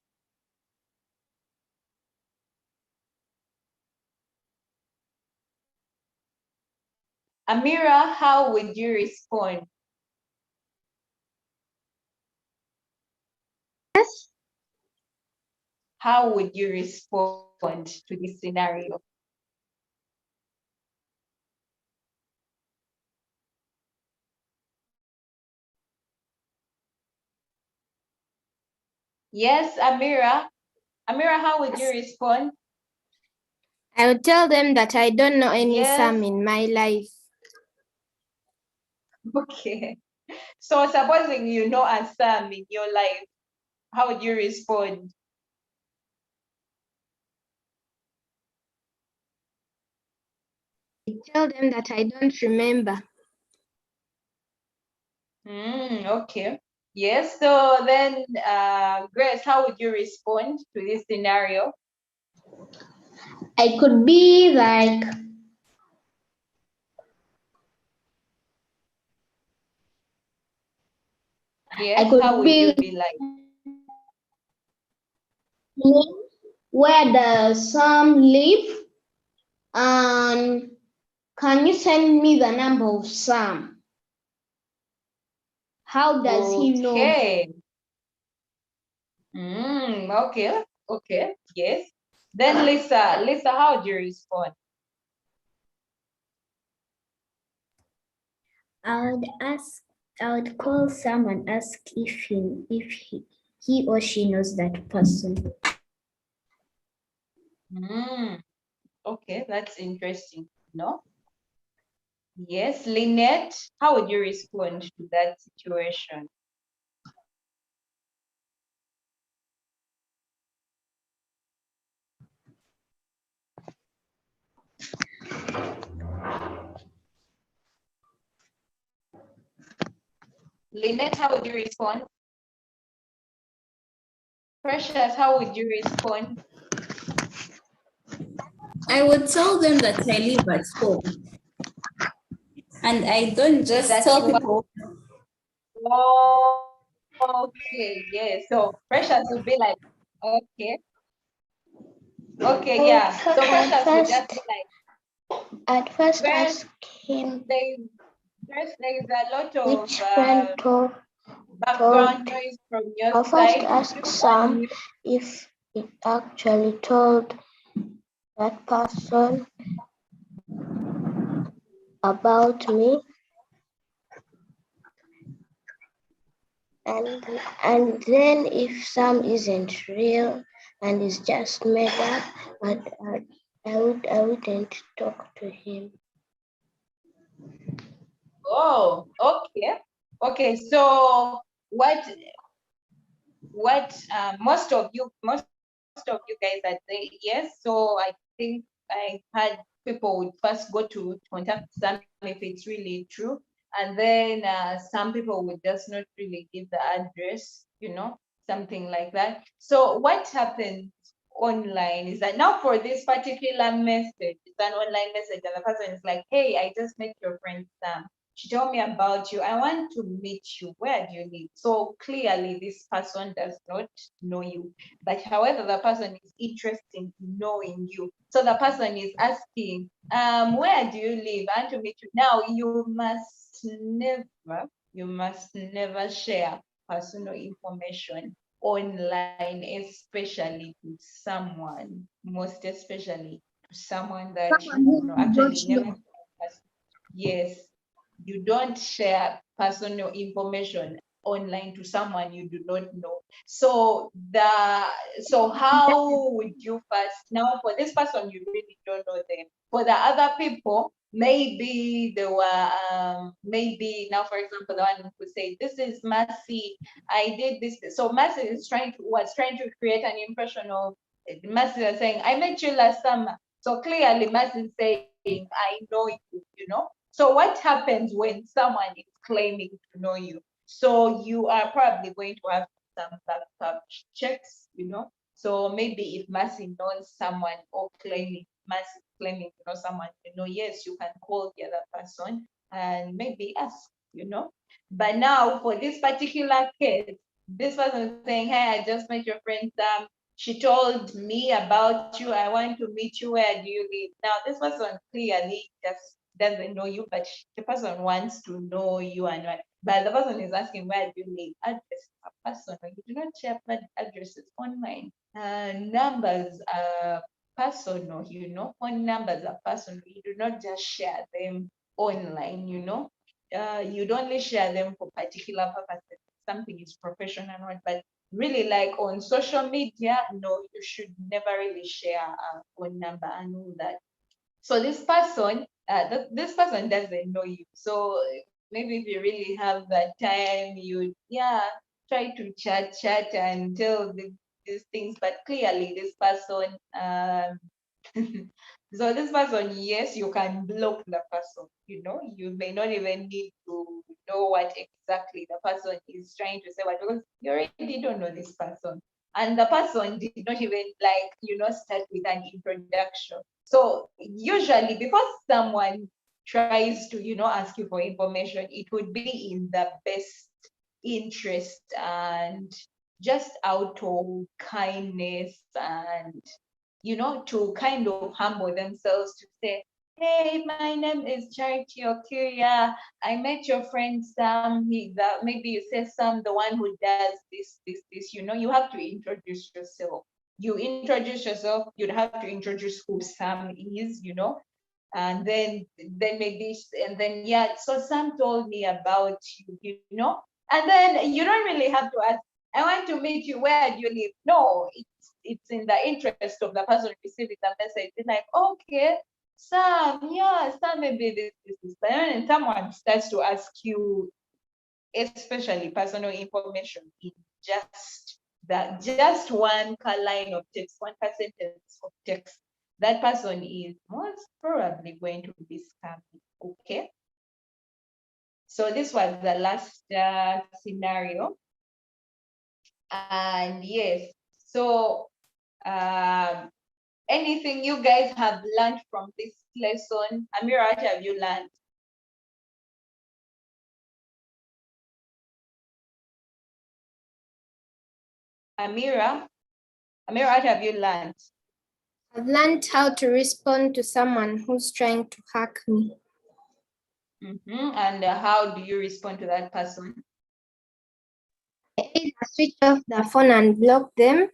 Amira, how would you respond? Yes. How would you respond to this scenario? Yes, Amira. Amira, how would you respond? I would tell them that I don't know any Yes. Sam in my life. Okay. So supposing you know a Sam in your life, how would you respond? I tell them that I don't remember. Okay. Yes. So then, Grace, how would you respond to this scenario? I could be like, Yes, could how would be you be like? where does Sam live? And can you send me the number of Sam? How does he know? Okay. Okay. Okay. Yes. Then Lisa, how do you respond? I would call Sam and ask if he or she knows that person. Okay, that's interesting. No? Yes, Lynette, how would you respond to that situation? Lynette, how would you respond? Precious, how would you respond? I would tell them that I live at home. And I don't just That tell you people. Oh, okay, yeah. So Precious would be like, okay. Okay, yeah. So Precious would just be like, At first first, ask him there is a lot of which friend told. background noise from your I'll first side. ask You Sam unmute. if it actually told that person about me, and then if Sam isn't real and is just made up, I wouldn't talk to him. Oh, okay. Okay, so what most of you guys are saying yes. So I think I had people would first go to contact Sam if it's really true, and then some people would just not really give the address, something like that. So what happens online is that now for this particular message, it's an online message, and the person is like, "Hey, I just met your friend Sam. She told me about you. I want to meet you. Where do you live?" So clearly, this person does not know you. But however, the person is interested in knowing you. So the person is asking, where do you live? I want to meet you. Now, you must never share personal information online, especially to someone, most especially to someone that Someone you who know. you don't Actually, never. know. Yes, you don't share personal information online to someone you do not know. So how would you first, now for this person you really don't know them. For the other people, maybe they were maybe now for example the one who said, "This is Mercy, I did this." So Mercy was trying to create an impression of Mercy was saying, "I met you last summer." So clearly Mercy is saying, "I know you." So what happens when someone is claiming to know you? So you are probably going to have some backup checks. So maybe if Mercy knows someone or Mercy claiming to know someone, yes, you can call the other person and maybe ask. But now for this particular case, this person is saying, "Hey, I just met your friend Sam. She told me about you. I want to meet you. Where do you live?" Now, this person clearly just doesn't know you, but the person wants to know you and what. But the person is asking, "Where do you live?" Address a person. You do not share addresses online. Numbers are personal. Phone numbers are personal. You do not just share them online. You'd only share them for particular purposes. Something is professional, right? But really, like on social media, no, you should never really share a phone number and all that. So this person doesn't know you. So maybe if you really have that time, try to chat and tell these things. But clearly, this person, so this person, yes, you can block the person. You may not even need to know what exactly the person is trying to say, but because you already don't know this person. And the person did not even start with an introduction. So usually before someone tries to, ask you for information, it would be in the best interest and just out of kindness and, you know, to kind of humble themselves to say, hey, my name is Charity Okiria. I met your friend Sam. Maybe you say Sam, the one who does this. You know, you have to introduce yourself. You introduce yourself, you'd have to introduce who Sam is, you know, and then maybe, and then, yeah, so Sam told me about you, you know, and then you don't really have to ask, I want to meet you, where do you live? No, it's in the interest of the person receiving the message. It's like, okay, Sam, yeah, Sam, maybe this. And someone starts to ask you, especially personal information in just one line of text, one sentence of text, that person is most probably going to be scamming. Okay. So this was the last scenario. And yes, so anything you guys have learned from this lesson? Amira, what have you learned? Amira, what have you learned? I've learned how to respond to someone who's trying to hack me. And how do you respond to that person? I either switch off the phone and block them,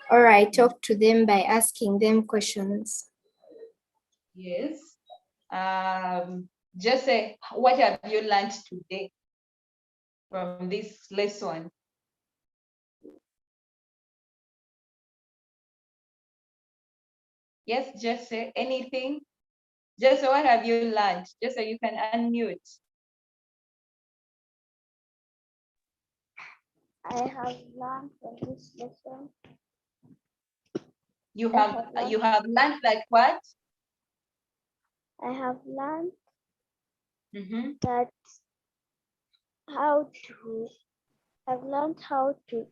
or I talk to them by asking them questions. Yes. Just say, what have you learned today from this lesson? Yes, just say anything. Just say, what have you learned? Just so you can unmute. I have learned from this lesson. You have learned that what? I have learned Mm-hmm. that I've learned how to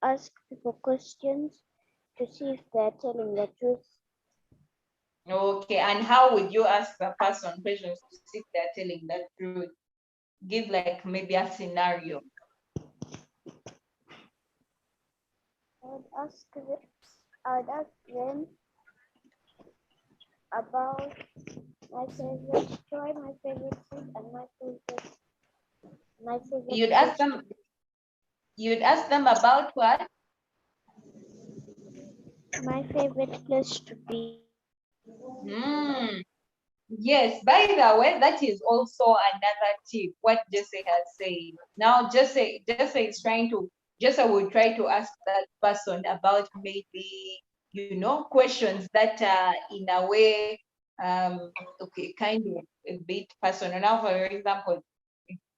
ask people questions to see if they're telling the truth. Okay, and how would you ask the person questions to see if they're telling the truth? Give like maybe a scenario. I'd ask them about my favorite toy, my favorite food, and my favorite. You'd ask them about what? My favorite place to be. Yes, by the way, that is also another tip, what Jesse has said. Now, Jesse is trying to, Jesse will try to ask that person about maybe, you know, questions that are in a way, okay, kind of a bit personal. Now, for example,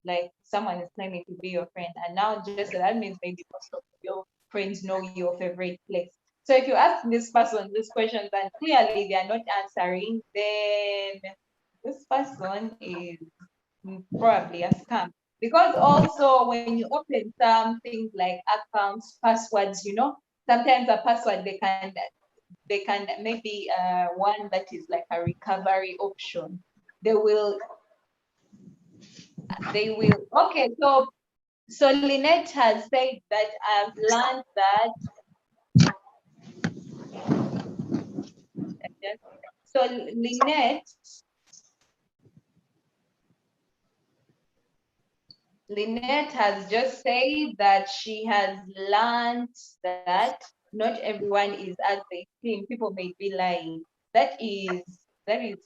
like someone is claiming to be your friend, and now Jesse, that means maybe most of your friends know your favorite place. So if you ask this person these questions and clearly they are not answering, then this person is probably a scam. Because also when you open some things like accounts, passwords, you know, sometimes a password they can maybe one that is like a recovery option. They will okay, so Lynette has said that I've learned that. So Lynette has just said that she has learned that not everyone is as they seem. People may be lying. That is very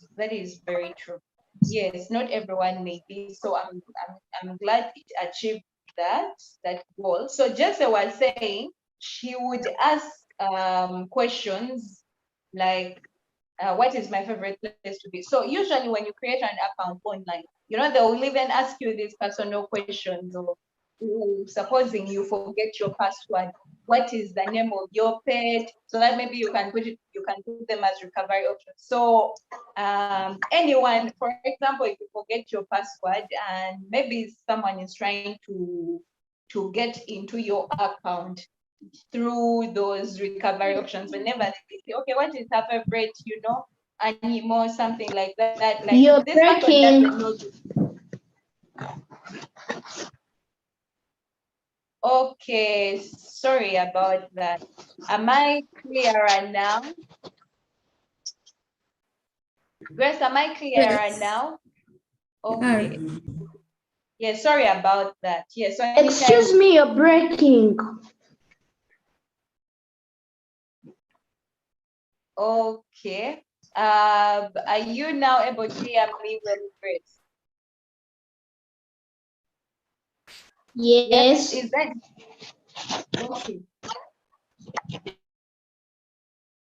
true. Yes, not everyone may be. So I'm glad it achieved that goal. So Jesse was saying she would ask questions like what is my favorite place to be? So usually when you create an account online, you know, they will even ask you these personal questions or supposing you forget your password, what is the name of your pet? So that maybe you can put them as recovery options. So anyone, for example, if you forget your password and maybe someone is trying to get into your account through those recovery options, whenever they say, okay, what is her favorite, you know, animal, something like that. Like You're this person breaking. doesn't know Okay, sorry about that. Am I clearer now? Grace, am I clearer Yes. now? Okay. Okay. Yeah, sorry about that. Yeah, so Excuse me, you're breaking. Okay. Are you now able to hear me well, Grace? Yes. Is that okay?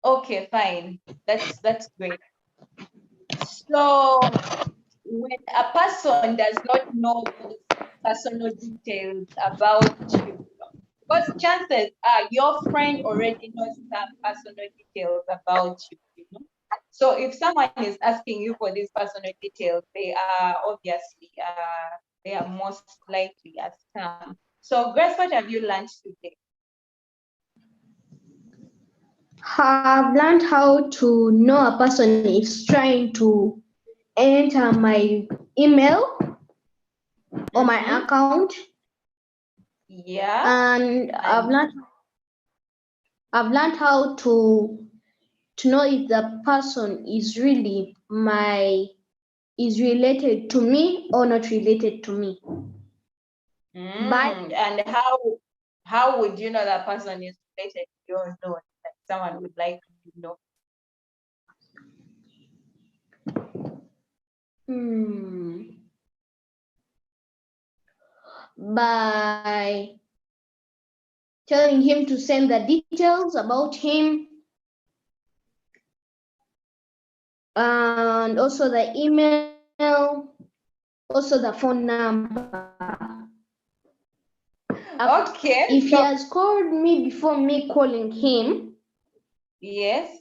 Okay, fine. That's great. So when a person does not know those personal details about you, because chances are your friend already knows some personal details about you, you know. So if someone is asking you for these personal details, they are obviously they are most likely a scam. So Grace, what have you learned today? Have learned how to know a person is trying to enter my email or my Mhm. account, Yeah. and And I've learned how to know if the person is really is related to me or not related to me. But and how would you know that person is related to you or not? Like someone would like to know. by telling him to send the details about him and also the email, also the phone number. Okay. If he So has called me before me calling him, yes.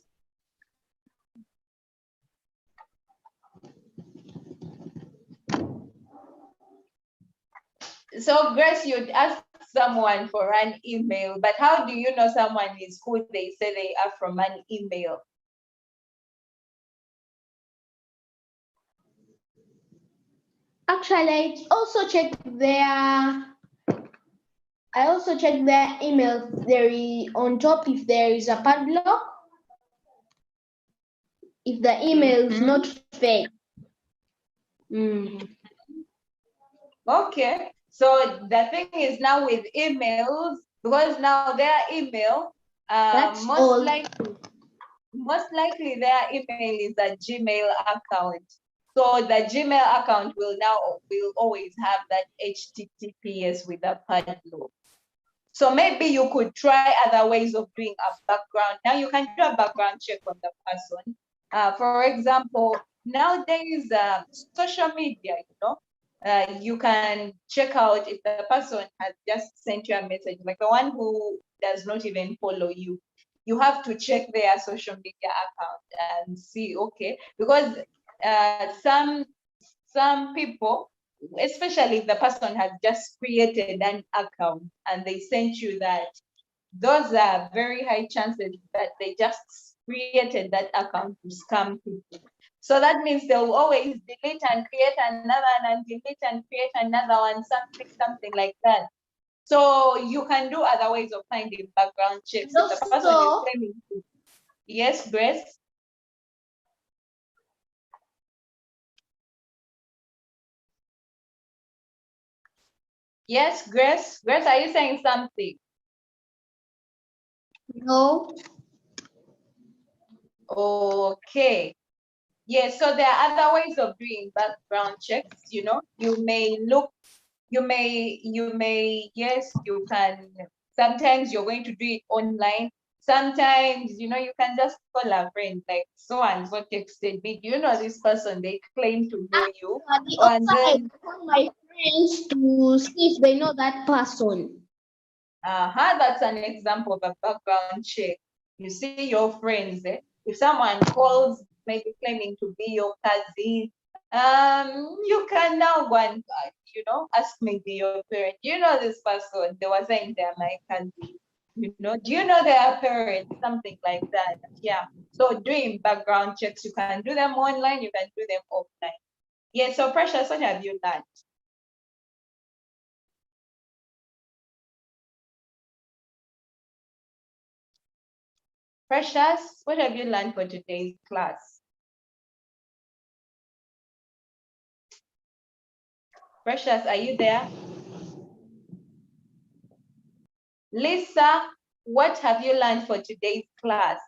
So Grace, you'd ask someone for an email, but how do you know someone is who they say they are from an email? actually I also check their email. There is on top if there is a padlock. If the email is not fake. Okay. So the thing is now with emails, because now their email, That's all. most likely their email is a Gmail account. So the Gmail account will always have that HTTPS with a padlock. So maybe you could try other ways of doing a background. Now you can do a background check on the person. For example, nowadays, social media, you can check out if the person has just sent you a message, like the one who does not even follow you. You have to check their social media account and see, okay, because some people, especially if the person has just created an account and they sent you that, those are very high chances that they just created that account to scam people. So that means they'll always delete and create another one and delete and create another one, something like that. So you can do other ways of finding background checks. If the person is Also, claiming to, yes, Grace? Yes, Grace? Grace, are you saying something? no. Okay. Yes, so there are other ways of doing background checks, You may look, yes, you can. Sometimes you're going to do it online. Sometimes, you can just call a friend, like so and so texted me. Do you know this person? They claim to know you. Actually, And also I then, call my friends to see if they know that person. that's an example of a background check. You see your friends, if someone calls, maybe claiming to be your cousin, you can now go and, ask maybe your parent, do you know this person? They were saying they're my cousin. Do you know their parents? Something like that. Yeah. So doing background checks, you can do them online, you can do them offline. Yeah, so Precious, what have you learned? Precious, what have you learned for today's class? Precious, are you there? Lisa, what have you learned for today's class?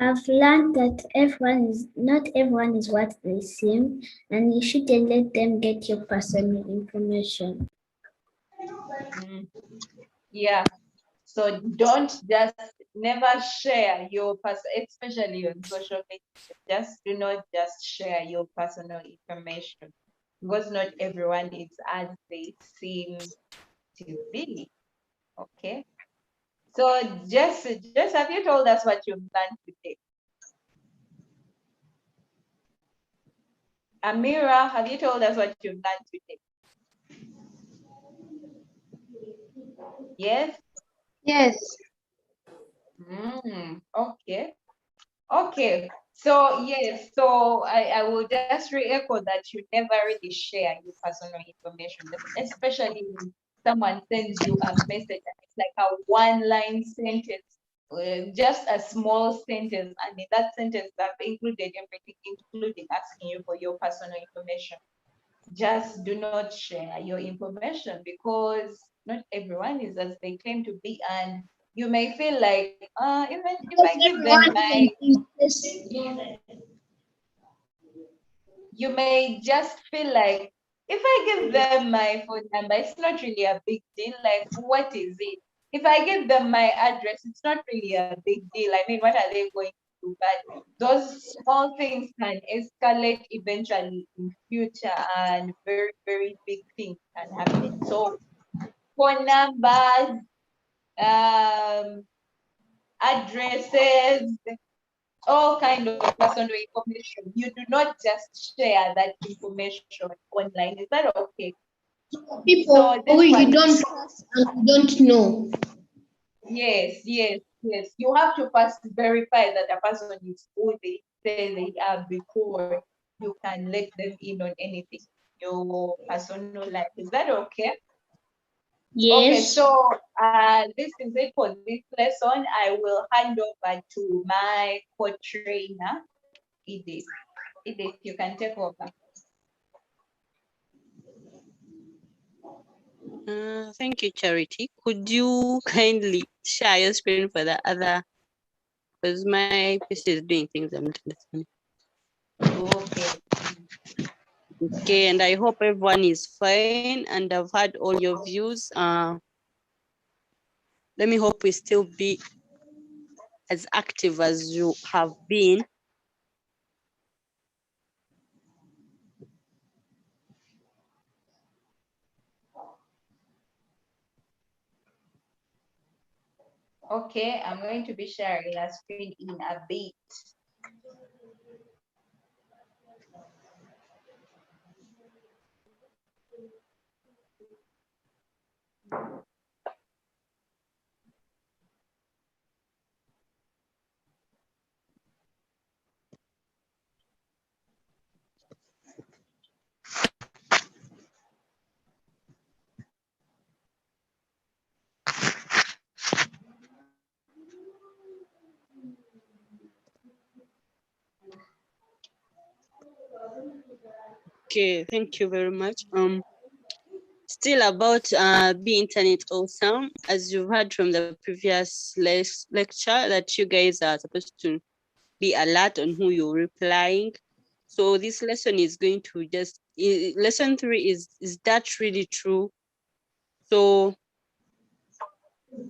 I've learned that not everyone is what they seem, and you shouldn't let them get your personal information. Yeah. So don't just never share your especially on social media. Just do not just share your personal information because not everyone is as they seem to be. Okay. So just have you told us what you've learned today? Amira, have you told us what you've learned today? Yes? Yes. Okay. Okay. So yes, so I will just re-echo that you never really share your personal information, especially when someone sends you a message and it's like a one-line sentence, just a small sentence, and in that sentence they've included everything, including asking you for your personal information. Just do not share your information because not everyone is as they claim to be, and you may feel like even if I give them my, you may just feel like if I give them my phone number, it's not really a big deal. Like, what is it? If I give them my address, it's not really a big deal. I mean, what are they going to do? But those small things can escalate eventually in future, and very, very big things can happen. So phone numbers, addresses, all kind of personal information. You do not just share that information online. Is that okay? People So who this you one, don't trust and you don't know. yes. You have to first verify that a person is who they say they are before you can let them in on anything, your personal life. Is that okay? Okay, Yes. so this is it for this lesson. I will hand over to my co-trainer, Edith. Edith, you can take over. Thank you, Charity. Could you kindly share your screen for the other? Because my PC is doing things I'm not understanding. Okay. Okay, and I hope everyone is fine and I've heard all your views. Let me hope we still be as active as you have been. Okay, I'm going to be sharing a screen in a bit. Okay, thank you very much. Still about Be Internet Awesome, as you've heard from the previous lecture that you guys are supposed to be alert on who you're replying. So this lesson is going to just, lesson 3 is that really true? So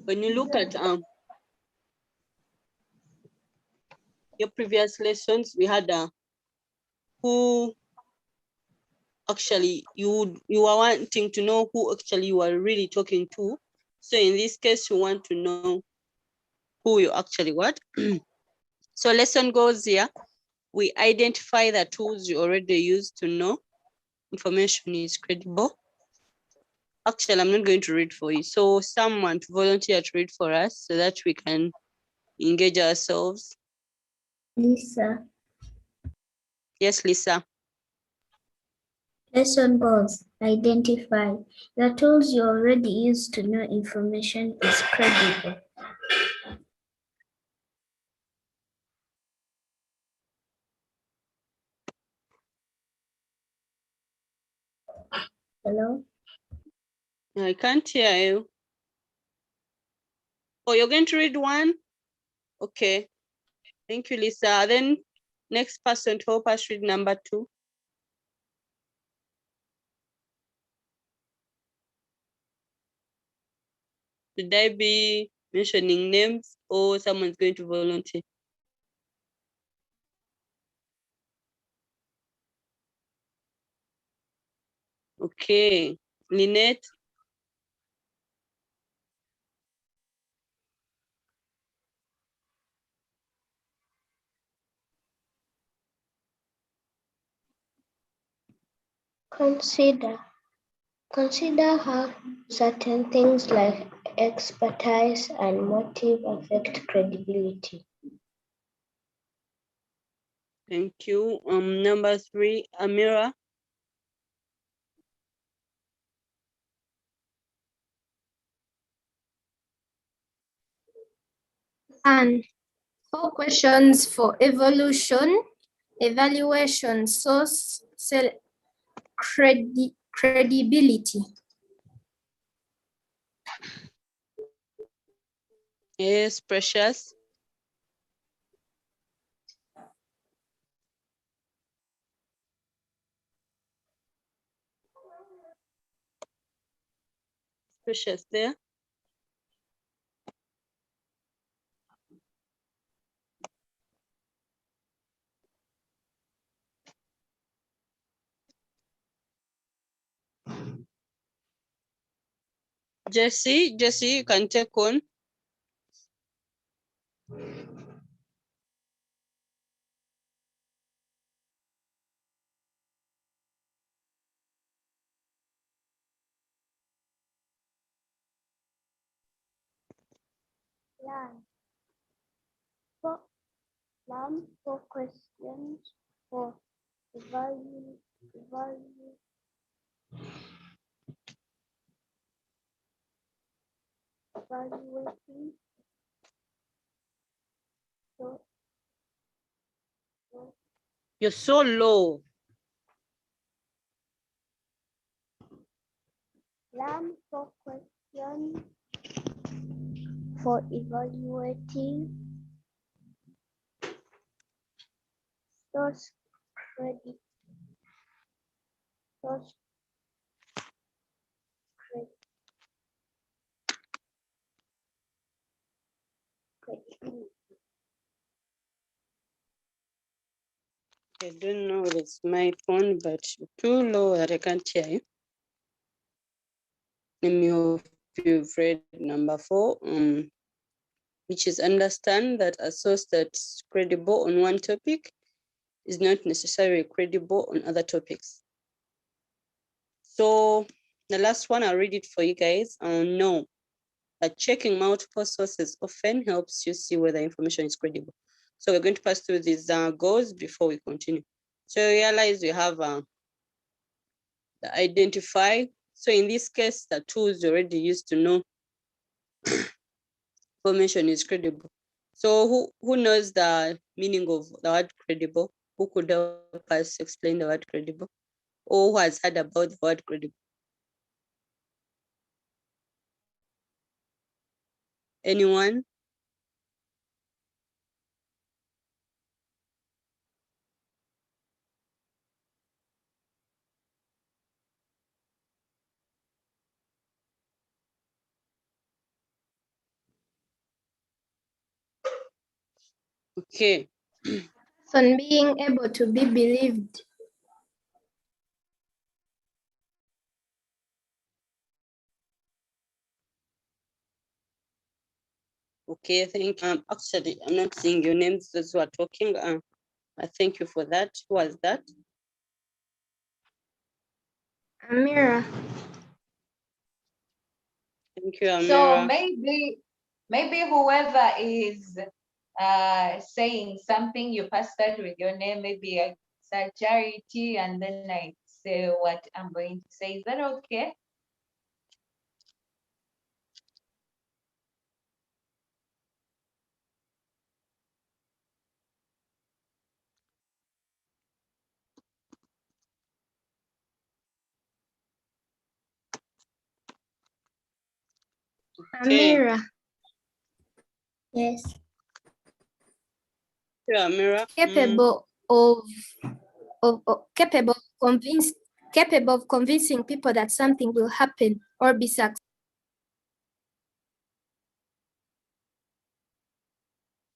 when you look at your previous lessons, we had who actually you are wanting to know who actually you are really talking to. So in this case, you want to know who you actually what. So lesson goes here. We identify the tools you already use to know information is credible. Actually, I'm not going to read for you. So someone to volunteer to read for us so that we can engage ourselves. Lisa. Yes, Lisa. Lesson goals. Identify. The tools you already use to know information is credible. Hello? I can't hear you. Oh, you're going to read one? Okay. Thank you, Lisa. Then next person to help us read number 2. Should I be mentioning names or someone's going to volunteer? Okay. Lynette? Consider how certain things like expertise and motive affect credibility. Thank you. Number 3, Amira. And 4 questions for evaluation, source, credibility. Yes, Precious. Precious there. Jesse, you can take on. Learn 4 questions for evaluating so You're so low. learn 4 questions for evaluating source credit source credibility. I don't know if it's my phone, but too low that I can't hear you. Let me hope you've read number 4, which is understand that a source that's credible on one topic is not necessarily credible on other topics. So the last one, I'll read it for you guys. No, that checking multiple sources often helps you see whether information is credible. So we're going to pass through these goals before we continue. So realize we have the identify. So in this case, the tools you already used to know information is credible. So who knows the meaning of the word credible? Who could help us explain the word credible? Or who has heard about the word credible? Anyone? Okay. On being able to be believed. Okay, thank you. Actually, I'm not seeing your names, those who are talking. I thank you for that. Who was that? Amira. Thank you, So Amira. maybe whoever is saying something, you pass that with your name, maybe I say Charity, and then I say what I'm going to say. Is that okay? Okay. Amira, Yes. Yeah, Amira. capable capable of convincing people that something will happen or be successful.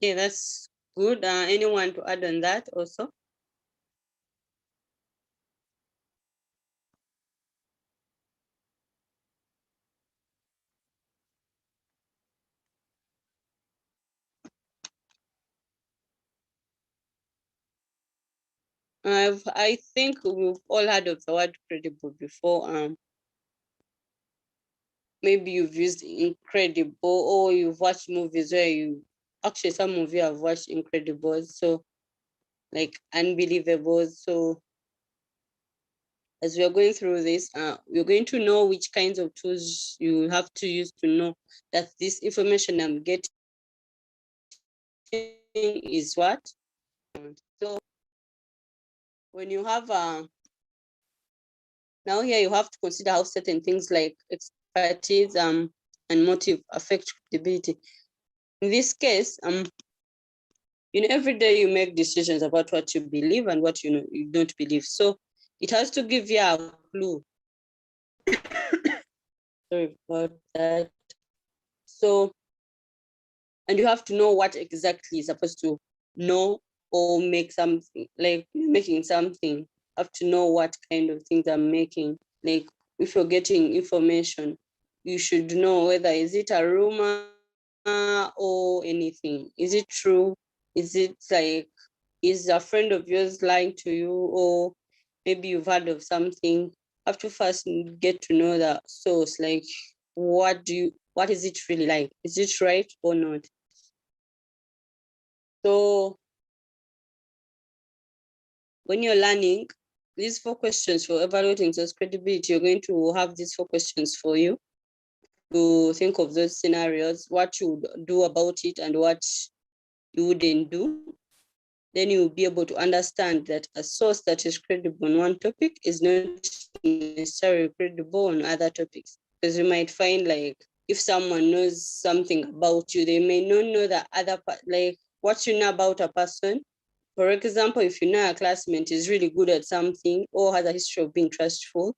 Okay, that's good. Anyone to add on that also? I think we've all heard of the word credible before. Maybe you've used incredible, or you've watched movies where you actually, some of you have watched Incredible, so like unbelievable. So as we are going through this, we're going to know which kinds of tools you have to use to know that this information I'm getting is what. So when you have now here you have to consider how certain things like expertise and motive affect credibility. In this case, every day you make decisions about what you believe and what you don't believe. So it has to give you a clue. Sorry about that. So, and you have to know what exactly is supposed to know or make something, like making something. Have to know what kind of things I'm making. Like if you're getting information, you should know whether is it a rumor or anything. Is it true? Is it like, is a friend of yours lying to you, or maybe you've heard of something? Have to first get to know the source, like what is it really like? Is it right or not? So when you're learning these 4 questions for evaluating source credibility, you're going to have these 4 questions for you to think of those scenarios, what you would do about it and what you wouldn't do. Then you'll be able to understand that a source that is credible on one topic is not necessarily credible on other topics. Because you might find, like, if someone knows something about you, they may not know the other part, like what you know about a person. For example, if you know a classmate is really good at something or has a history of being trustful,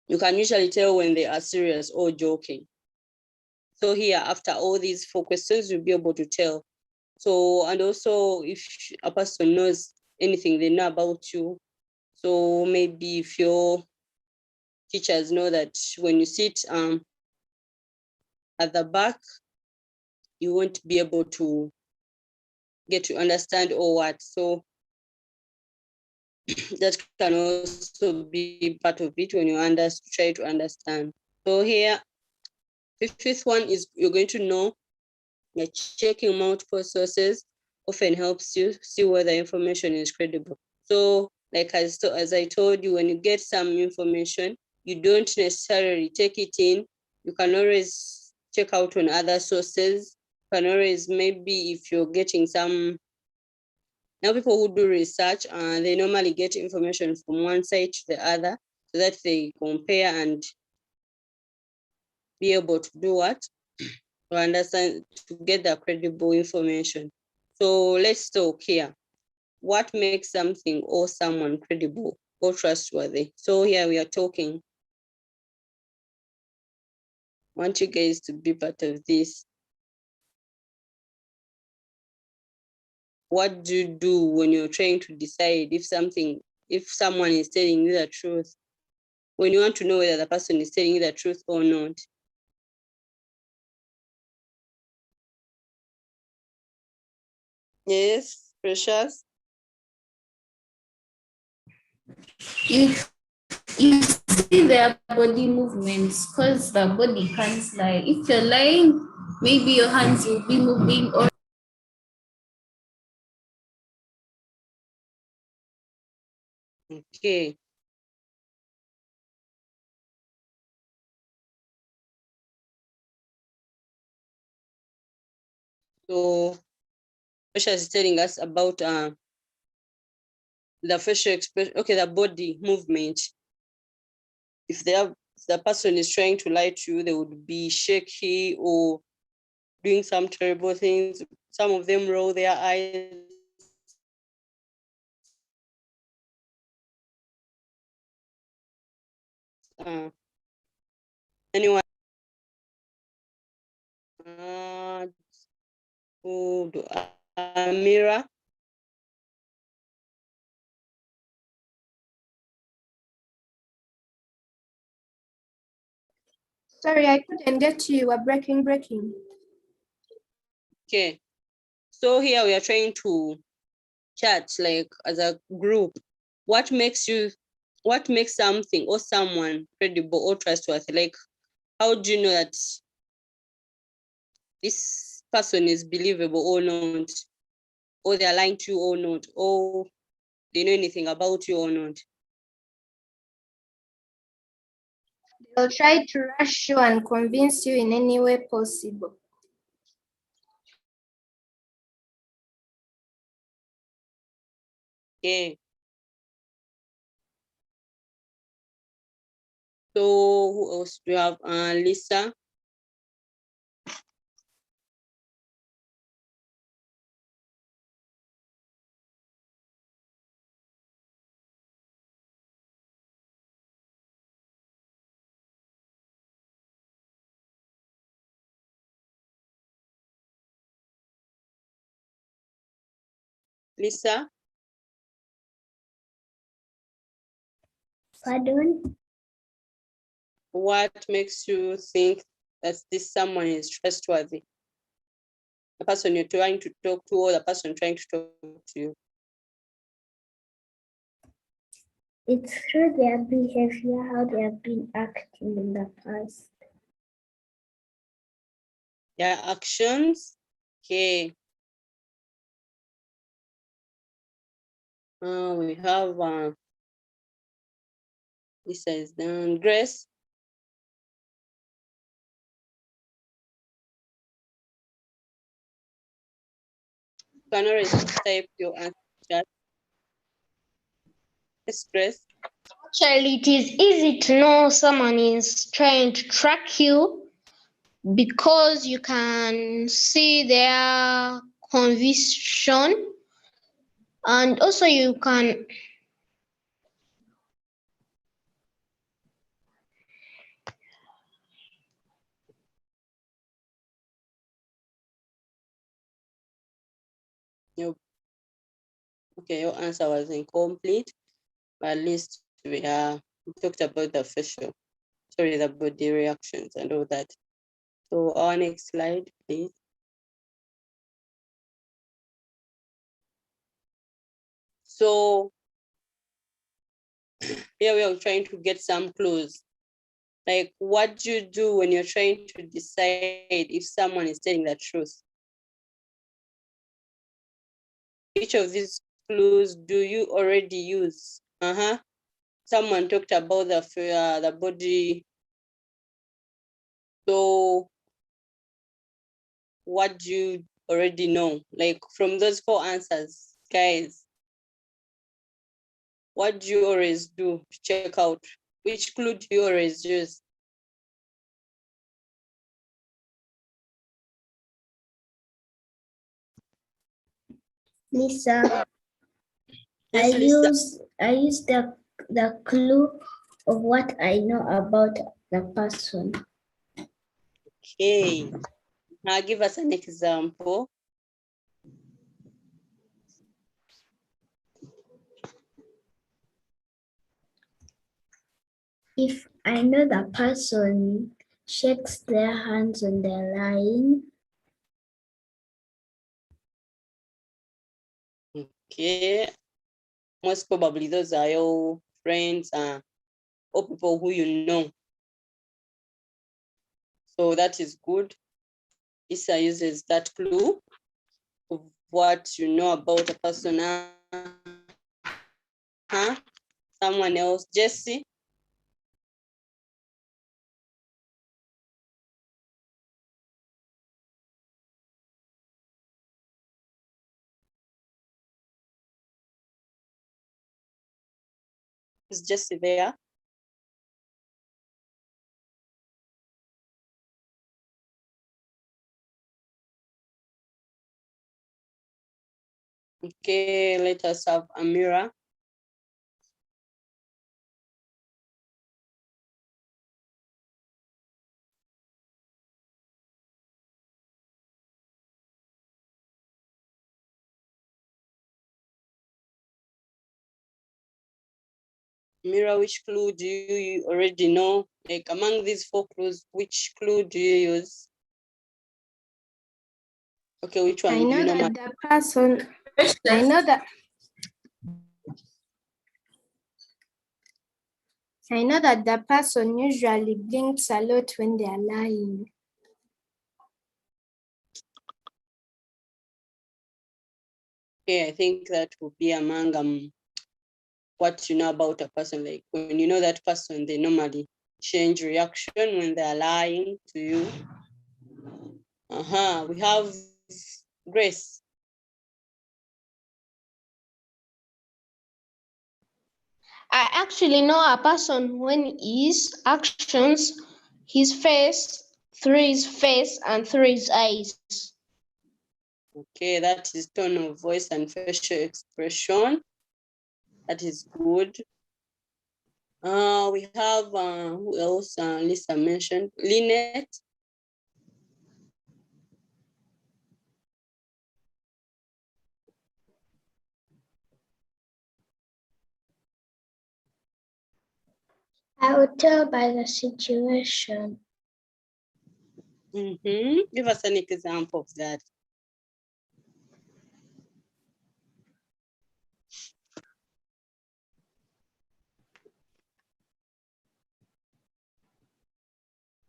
you can usually tell when they are serious or joking. So here, after all these 4 questions, you'll be able to tell. So, and also if a person knows anything they know about you, so maybe if your teachers know that when you sit at the back, you won't be able to get to understand or what. So that can also be part of it when you try to understand. So here, the 5th one is you're going to know that checking multiple sources often helps you see whether information is credible. So like as I told you, when you get some information, you don't necessarily take it in. You can always check out on other sources. You can always, maybe if you're getting some, now people who do research, they normally get information from one site to the other so that they compare and be able to do what? To understand, to get the credible information. So let's talk here. What makes something or someone credible or trustworthy? So here we are talking. I want you guys to be part of this. What do you do when you're trying to decide if someone is telling you the truth? When you want to know whether the person is telling you the truth or not? Yes, Precious? You see their body movements, because the body can't lie. If you're lying, maybe your hands will be moving, or Okay. So Precious is telling us about the facial expression, okay, the body movement. If they have the person is trying to lie to you, they would be shaky or doing some terrible things. Some of them roll their eyes. Anyone? Amira? Sorry, I couldn't get you. You were breaking. Okay. So here we are trying to chat like as a group. What makes something or someone credible or trustworthy? Like, how do you know that this person is believable or not? Or they're lying to you or not? Or they know anything about you or not? They'll try to rush you and convince you in any way possible. Okay. So who else do you have? Lisa? Lisa? Pardon? What makes you think that this someone is trustworthy? The person you're trying to talk to or the person trying to talk to you? It's through their behavior, how they have been acting in the past. Their actions? Okay. We have Lisa is done. Grace? You can always type your answer chat. Yes, Grace. Actually, it is easy to know someone is trying to track you because you can see their conviction, and also you can Your, okay, your answer was incomplete, but at least we talked about the the body reactions and all that. So our next slide, please. So here we are trying to get some clues. Like, what do you do when you're trying to decide if someone is telling the truth? Which of these clues do you already use? Someone talked about the body. So what do you already know? Like from those 4 answers, guys, what do you always do to check out? Which clue do you always use? Lisa, Yes, Lisa. I use the clue of what I know about the person. Okay. Now give us an example. If I know the person shakes their hands when they're lying, Okay. Most probably those are your friends or people who you know. So that is good. Lisa uses that clue of what you know about a person. Someone else, Jessie. Is Jessie there? Okay, let us have Amira. Mira, which clue do you already know? Like among these 4 clues, which clue do you use? Okay, which one I do know you know? that the person, I know that the person usually blinks a lot when they are lying. Okay, I think that would be among what you know about a person. Like when you know that person, they normally change reaction when they are lying to you. We have Grace. I actually know a person when his actions, his face, through his face and through his eyes. Okay, that is tone of voice and facial expression. That is good. We have who else? Lisa mentioned Lynette. I would tell by the situation. Give us an example of that.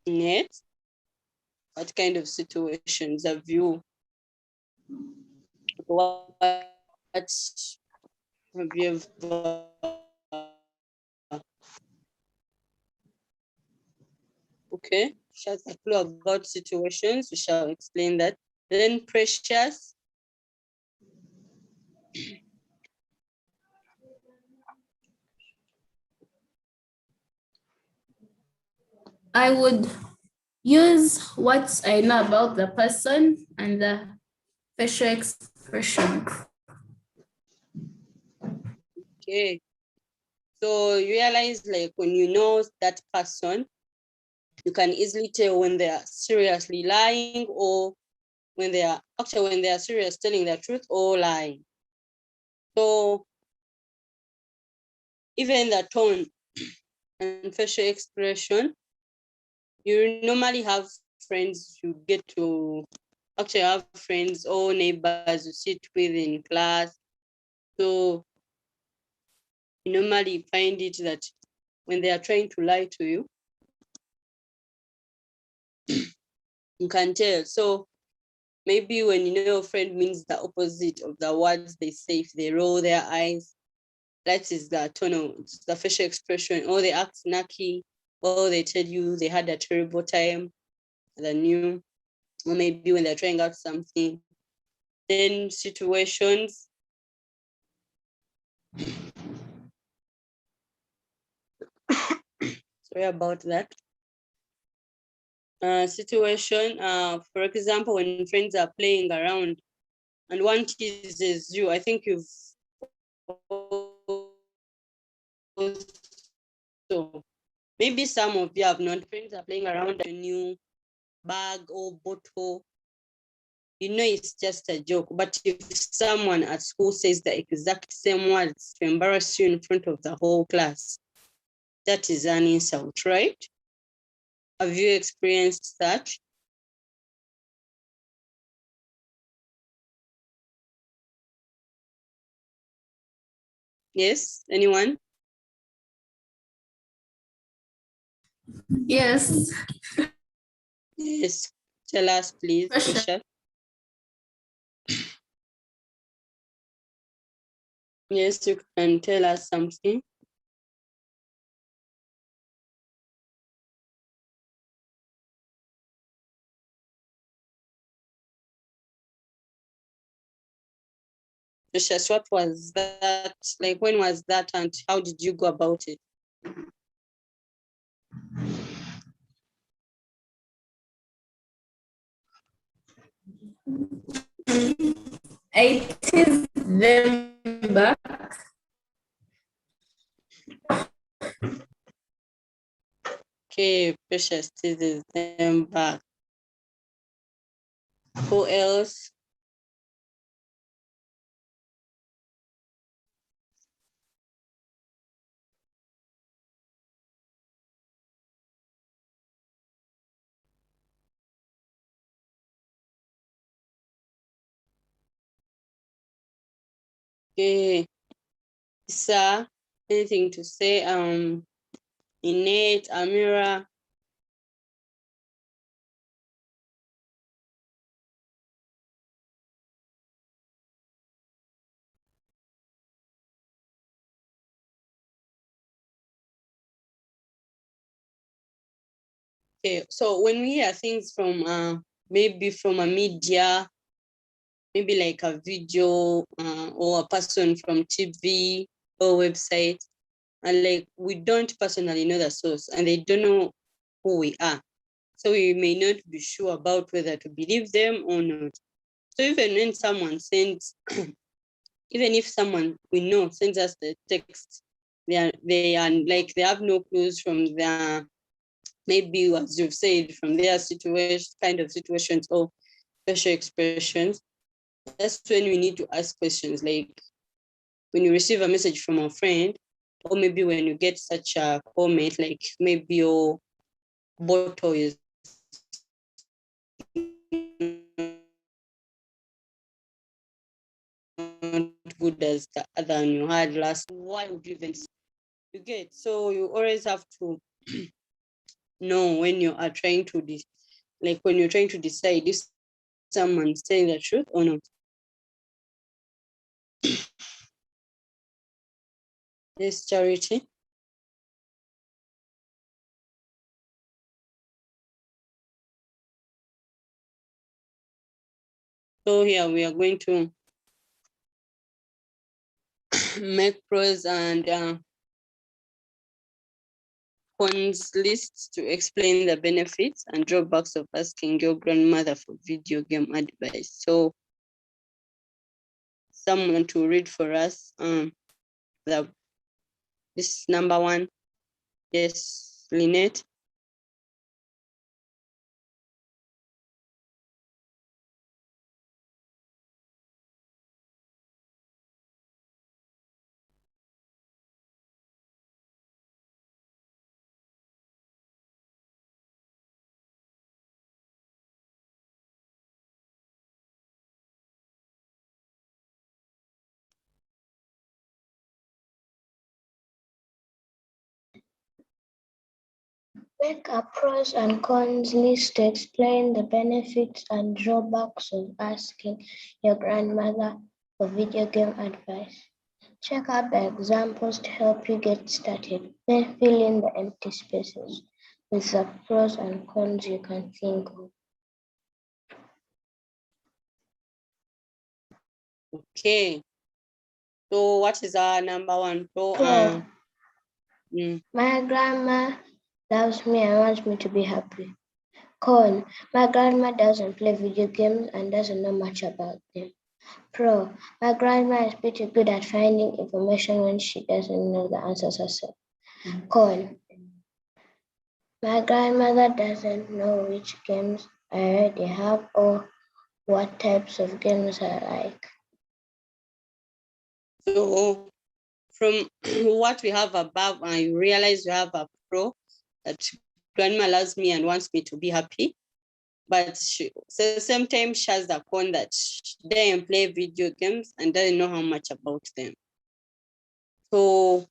Next, what kind of situations have you? What have you ever? Okay, shall a clue about situations. We shall explain that. Then Precious. I would use what I know about the person and the facial expression. Okay. So you realize like when you know that person, you can easily tell when they are seriously lying or when they are serious telling the truth or lying. So even the tone and facial expression, you normally have friends you get to actually have friends or neighbors you sit with in class. So you normally find it that when they are trying to lie to you, you can tell. So maybe when you know your friend means the opposite of the words they say, if they roll their eyes, that is the tone, the facial expression, or they act snacky, or they tell you they had a terrible time, the new, or maybe when they're trying out something. Then situations. Sorry about that. Situation, for example, when friends are playing around and one teases you, I think you've also, maybe some of you have known friends are playing around a new bag or bottle. You know it's just a joke, but if someone at school says the exact same words to embarrass you in front of the whole class, that is an insult, right? Have you experienced that? Yes, anyone? Yes. Yes, tell us please, Pressure. Precious. Yes, you can tell us something. Precious, what was that? Like, when was that and how did you go about it? I tease them back. Okay, Precious teases them back. Who else? Okay, Isa, anything to say? Innate, Amira. Okay, so when we hear things from maybe from a media, maybe like a video or a person from TV or website, and like we don't personally know the source and they don't know who we are. So we may not be sure about whether to believe them or not. So even when someone sends, even if someone we know sends us the text, they are like they have no clues from their, maybe as you've said, from their situation, kind of situations or facial expressions. That's when we need to ask questions, like when you receive a message from a friend, or maybe when you get such a comment, like maybe your bottle is not good as the other one you had last. Why would you even you get? So you always have to know when you are trying to like when you're trying to decide if someone's saying the truth or not. This Charity. So here we are going to make pros and cons lists to explain the benefits and drawbacks of asking your grandmother for video game advice. So someone to read for us this number one. Yes, Lynette. Make a pros and cons list to explain the benefits and drawbacks of asking your grandmother for video game advice. Check out the examples to help you get started. Then fill in the empty spaces with the pros and cons you can think of. Okay. So what is our number one pro? Pro. My grandma loves me and wants me to be happy. Con. My grandma doesn't play video games and doesn't know much about them. Pro. My grandma is pretty good at finding information when she doesn't know the answers herself. Con. My grandmother doesn't know which games I already have or what types of games I like. So from what we have above, I realize we have a pro that grandma loves me and wants me to be happy. But so the same time, she has the con that she doesn't play video games and doesn't know how much about them. So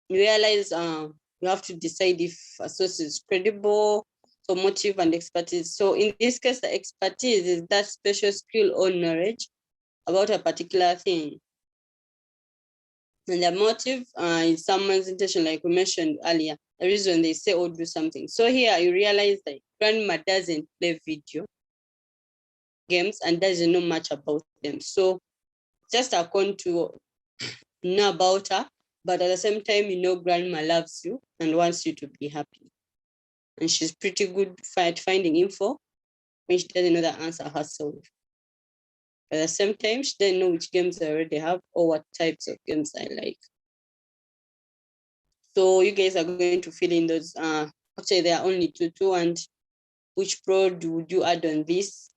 you realize you have to decide if a source is credible, so motive and expertise. So in this case, the expertise is that special skill or knowledge about a particular thing. And the motive is someone's intention, like we mentioned earlier, the reason they say or do something. So here you realize that grandma doesn't play video games and doesn't know much about them. So just according to know about her, but at the same time, you know grandma loves you and wants you to be happy. And she's pretty good at finding info when she doesn't know the answer herself. At the same time, she didn't know which games I already have or what types of games I like. So you guys are going to fill in those. Actually, there are only two. And which pro would you add on this?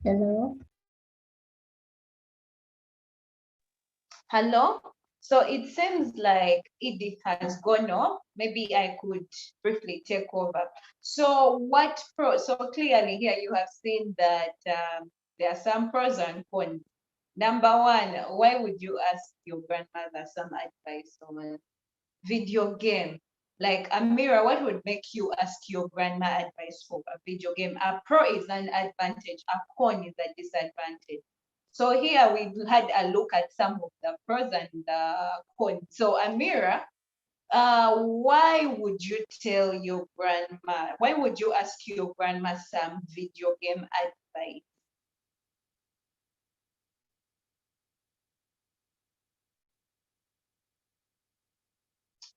Hello. Hello? So it seems like Edith has gone off. Maybe I could briefly take over. So so clearly here you have seen that there are some pros and cons. Number one, why would you ask your grandmother some advice on video game? Like Amira, what would make you ask your grandma advice for a video game? A pro is an advantage, a con is a disadvantage. So here we had a look at some of the pros and the cons. So Amira, why would you tell your grandma, why would you ask your grandma some video game advice?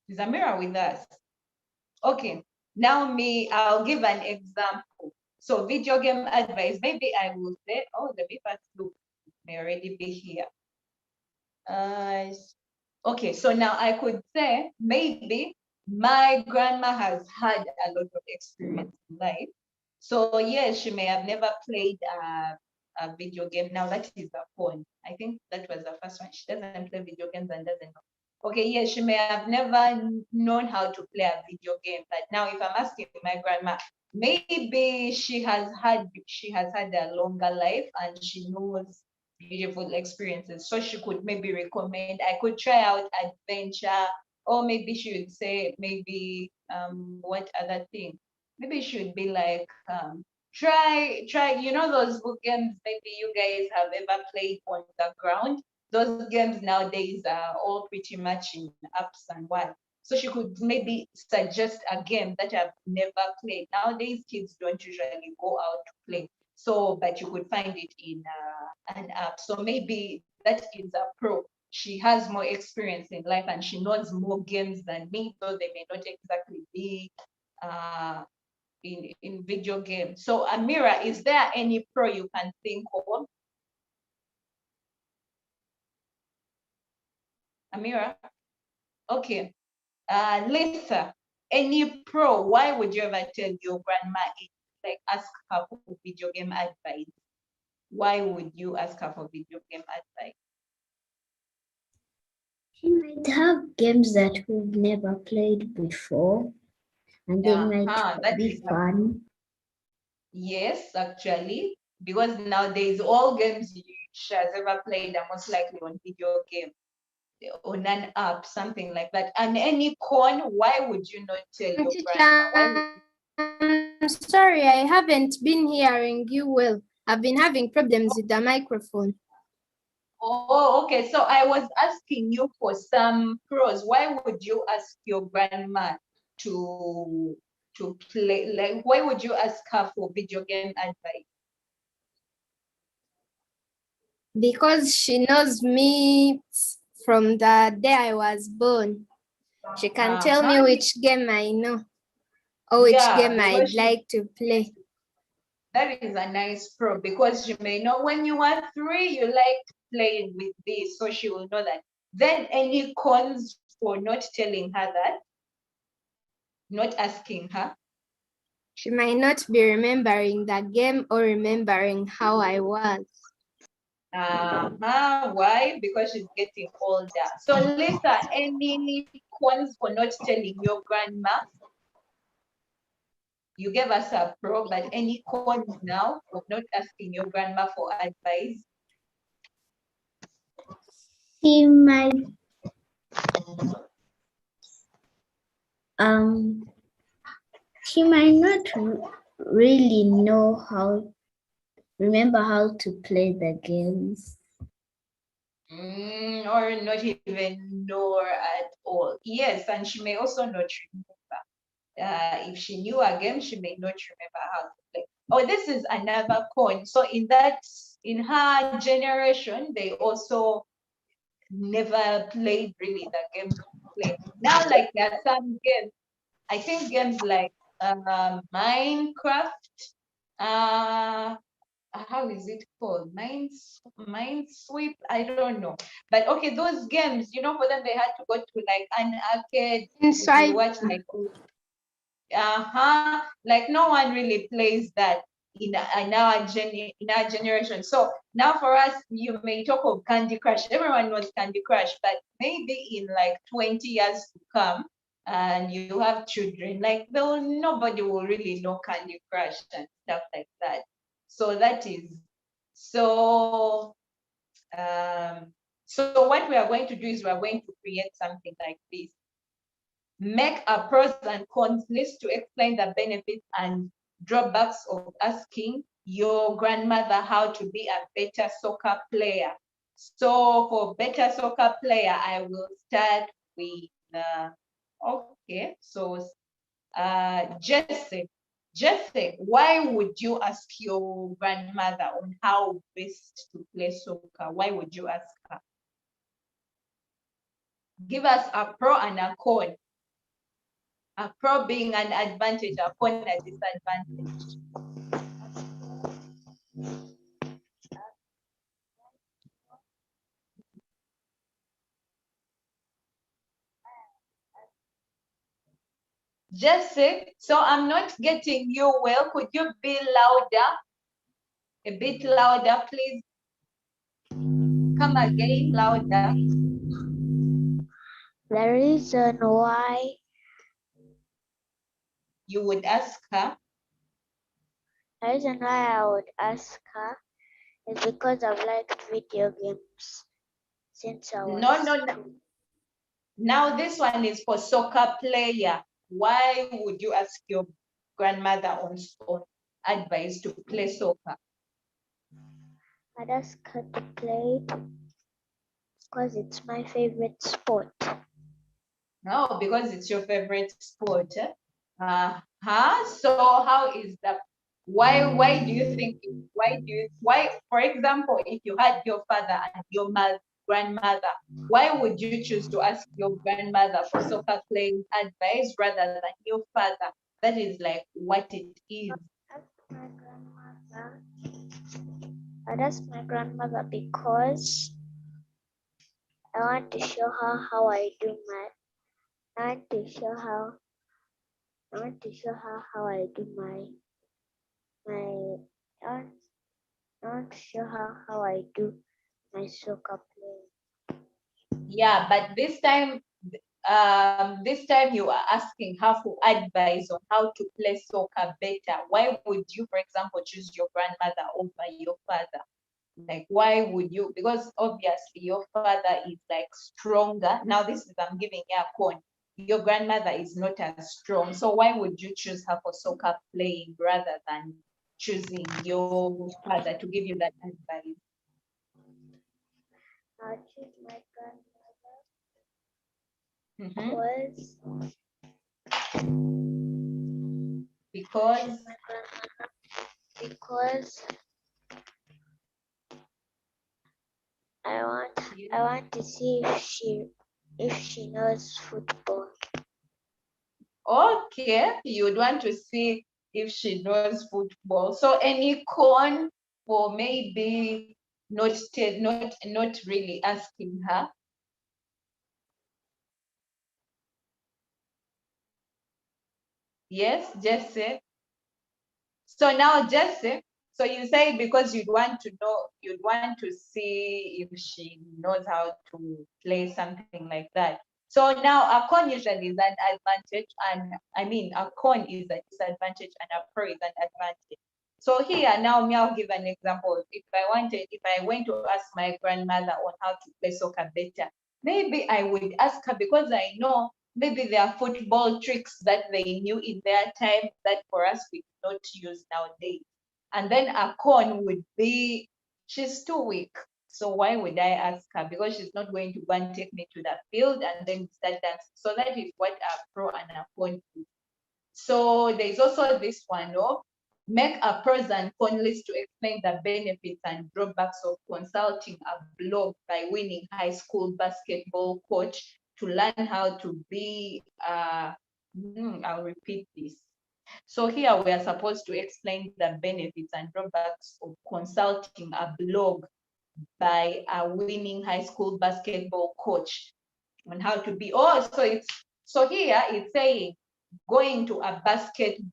Is Amira with us? Okay, now I'll give an example. So video game advice, maybe I will say, oh, the first look may already be here. Okay, so now I could say maybe my grandma has had a lot of experience in life. So yes, she may have never played a video game. Now that is the phone. I think that was the first one. She doesn't play video games and doesn't know. Okay, yes, she may have never known how to play a video game. But now if I'm asking my grandma, maybe she has had a longer life and she knows beautiful experiences. So she could maybe recommend, I could try out adventure, or maybe she would say, maybe what other thing? Maybe she would be like, try, you know, those book games maybe you guys have ever played on the ground. Those games nowadays are all pretty much in apps and what. So she could maybe suggest a game that I've never played. Nowadays, kids don't usually go out to play. So, but you could find it in an app. So maybe that is a pro. She has more experience in life and she knows more games than me, though they may not exactly be in video games. So Amira, is there any pro you can think of? Amira? Okay. Lisa, any pro, why would you ever tell your grandma, like ask her for video game advice? Why would you ask her for video game advice? She might have games that we've never played before, and they might be fun. Yes, actually, because nowadays all games she has ever played are most likely on video game, on an app, something like that. And any con, why would you not tell your grandma? I'm sorry, I haven't been hearing you well. I've been having problems with the microphone. Oh, okay. So I was asking you for some pros. Why would you ask your grandma to play? Like, why would you ask her for video game advice? Because she knows me from the day I was born. She can tell me which game I know or which game I'd like to play. That is a nice pro because she may know when you are 3, you like playing with this, so she will know that. Then any cons for not telling her that, not asking her? She might not be remembering the game or remembering how I was. Why? Because she's getting older. So Lisa, any cons for not telling your grandma? You gave us a pro, but any cons now of not asking your grandma for advice? He might he might not really remember how to play the games. Or not even know at all. Yes, and she may also not remember. If she knew a game, she may not remember how to play. Oh, this is another con. So in her generation, they also never played really the games we play. Now, like there are some games, I think games like Minecraft, how is it called? Minesweep? I don't know. But okay, those games, for them they had to go to like an arcade. Inside. If you watch like like no one really plays that in our generation. So now for us, you may talk of Candy Crush. Everyone knows Candy Crush, but maybe in like 20 years to come, and you have children, like nobody will really know Candy Crush and stuff like that. So that is so. So what we are going to do is we are going to create something like this. Make a pros and cons list to explain the benefits and drawbacks of asking your grandmother how to be a better soccer player. So for better soccer player, I will start with, okay, so Jesse. Jesse, why would you ask your grandmother on how best to play soccer? Why would you ask her? Give us a pro and a con. A pro being an advantage, a con a disadvantage. Jesse, so I'm not getting you well. Could you be louder? A bit louder, please. Come again, louder. The reason why You would ask her. I would ask her is because I've liked video games since I was No. Now this one is for soccer player. Why would you ask your grandmother on advice to play soccer? I'd ask her to play because it's my favorite sport. No, because it's your favorite sport. So how is that? Why do you think, for example, if you had your father and your grandmother, why would you choose to ask your grandmother for soccer playing advice rather than your father? That is like what it is. I'd ask my grandmother because I want to show her how I do I want to show her how I do I want to show her how I do my soccer play. Yeah, but this time you are asking her for advice on how to play soccer better. Why would you, for example, choose your grandmother over your father? Like, why would you? Because obviously your father is like stronger. Now this is, I'm giving you a con. Your grandmother is not as strong. So why would you choose her for soccer playing rather than choosing your father to give you that advice? I'll choose my grandmother because I want to see if she knows football. Okay, you would want to see if she knows football. So any con for maybe not really asking her? Yes, Jesse. So now Jesse, so you say because you'd want to see if she knows how to play something like that. So now a con usually is an advantage, and I mean a con is a disadvantage and a pro is an advantage. So here now, me, I'll give an example. If I went to ask my grandmother on how to play soccer better, maybe I would ask her because I know maybe there are football tricks that they knew in their time that for us we do not use nowadays. And then a con would be, she's too weak. So why would I ask her? Because she's not going to go and take me to the field and then start dancing. So that is what a pro and a con is. So there's also this one, no? Make a pros and cons list to explain the benefits and drawbacks of consulting a blog by winning high school basketball coach to learn how to be, I'll repeat this. So here we are supposed to explain the benefits and drawbacks of consulting a blog by a winning high school basketball coach on how to be. Oh, so here it's saying going to a basketball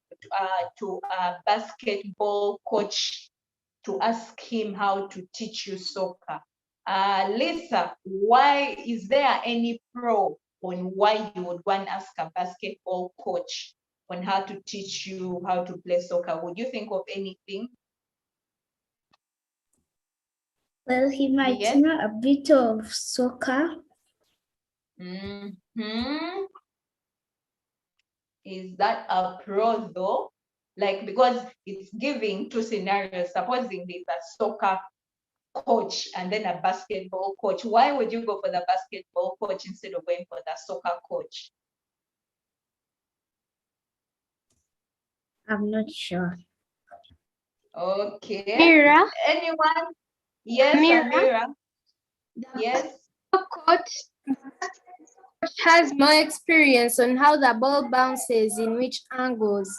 coach to ask him how to teach you soccer. Lisa, why is there any pro on why you would want to ask a basketball coach on how to teach you how to play soccer? Would you think of anything? Well, he might Yes. know a bit of soccer. Is that a pro though? Like, because it's giving two scenarios. Supposing there's a soccer coach and then a basketball coach. Why would you go for the basketball coach instead of going for the soccer coach? I'm not sure. Okay. Mira, Anyone? Yes, Amira? Amira. Yes. coach has more experience on how the ball bounces in which angles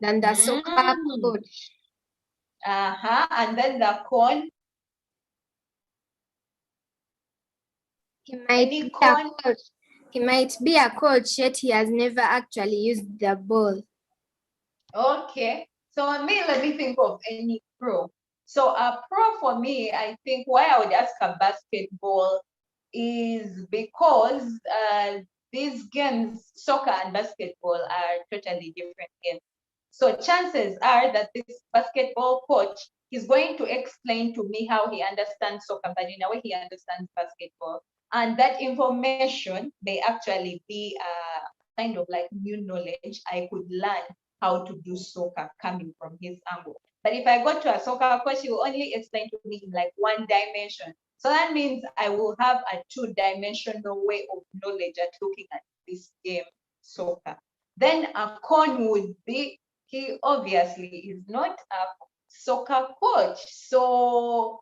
than the soccer coach. And then the con. He might Any be con? a coach. He might be a coach, yet he has never actually used the ball. Okay. So let me think of any pro. So a pro for me, I think why I would ask a basketball is because these games, soccer and basketball, are totally different games. So chances are that this basketball coach is going to explain to me how he understands soccer, but in a way he understands basketball. And that information may actually be kind of like new knowledge I could learn how to do soccer coming from his angle. But if I go to a soccer coach, he will only explain to me in like one dimension. So that means I will have a two-dimensional way of knowledge at looking at this game, soccer. Then a con would be, he obviously is not a soccer coach. So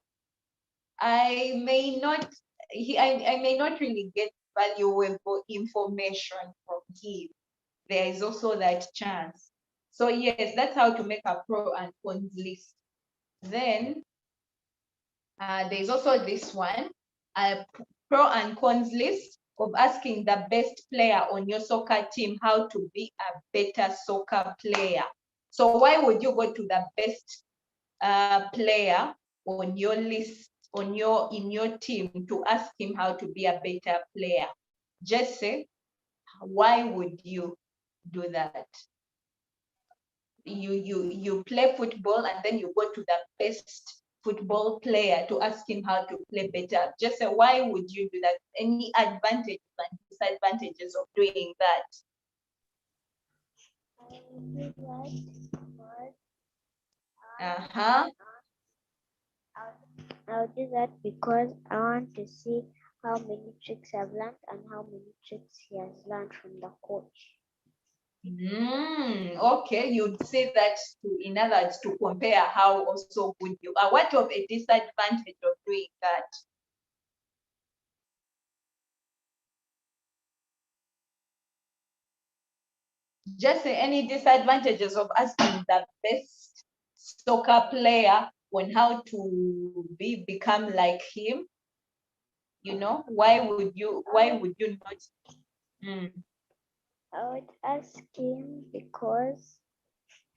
I may not really get valuable information from him. There is also that chance. So yes, that's how to make a pro and cons list. Then there's also this one, a pro and cons list of asking the best player on your soccer team how to be a better soccer player. So why would you go to the best player on your list, in your team, to ask him how to be a better player? Just say, why would you do that? You play football and then you go to the best football player to ask him how to play better. Just say, why would you do that? Any advantages and disadvantages of doing that? I'll do that because I want to see how many tricks I've learned and how many tricks he has learned from the coach. Okay, you'd say that in other words, to compare how also good you are. What of a disadvantage of doing that? Just say any disadvantages of asking the best soccer player on how to become like him. You know, why would you not? I would ask him because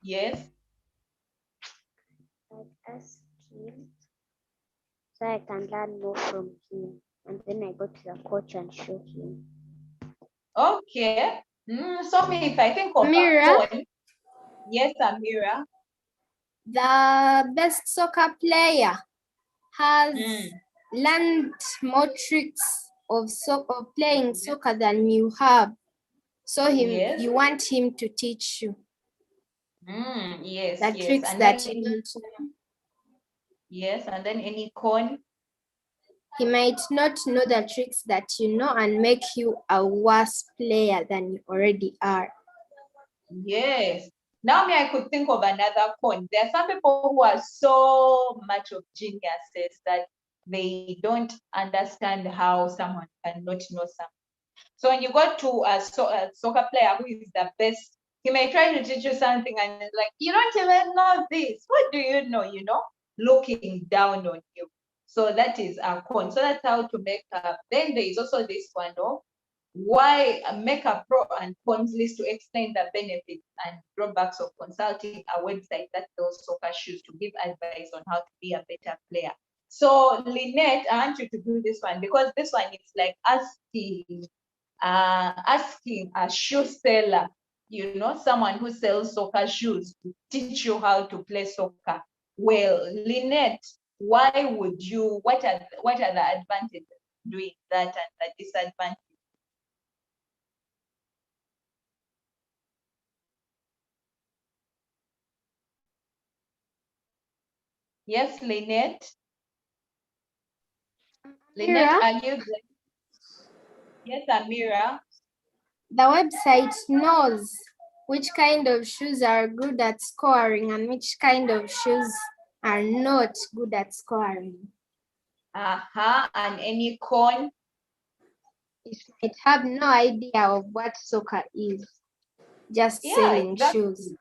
Yes. I'd ask him so I can learn more from him. And then I go to the coach and show him. Okay. So if I think of Amira? a phone, yes, Amira. the best soccer player has learned more tricks of playing soccer than you have. So Yes. you want him to teach you Yes, the yes. tricks And that then you don't know. yes, and then any con. He might not know the tricks that you know and make you a worse player than you already are. Yes. Now I could think of another con. There are some people who are so much of geniuses that they don't understand how someone cannot know something. So when you go to a soccer player who is the best, he may try to teach you something and it's like, you don't even know this. What do you know? Looking down on you. So that is a con. So that's how to make up. Then there is also this one, why make a pro and cons list to explain the benefits and drawbacks of consulting a website that sells soccer shoes to give advice on how to be a better player. So Lynette, I want you to do this one because this one is like asking a shoe seller, someone who sells soccer shoes to teach you how to play soccer. Well, Lynette, what are the advantages doing that and the disadvantages? Yes, Lynette. Lynette, Amira, are you there? Yes, Amira. the website knows which kind of shoes are good at scoring and which kind of shoes are not good at scoring. And any con? It might have no idea of what soccer is, just selling shoes.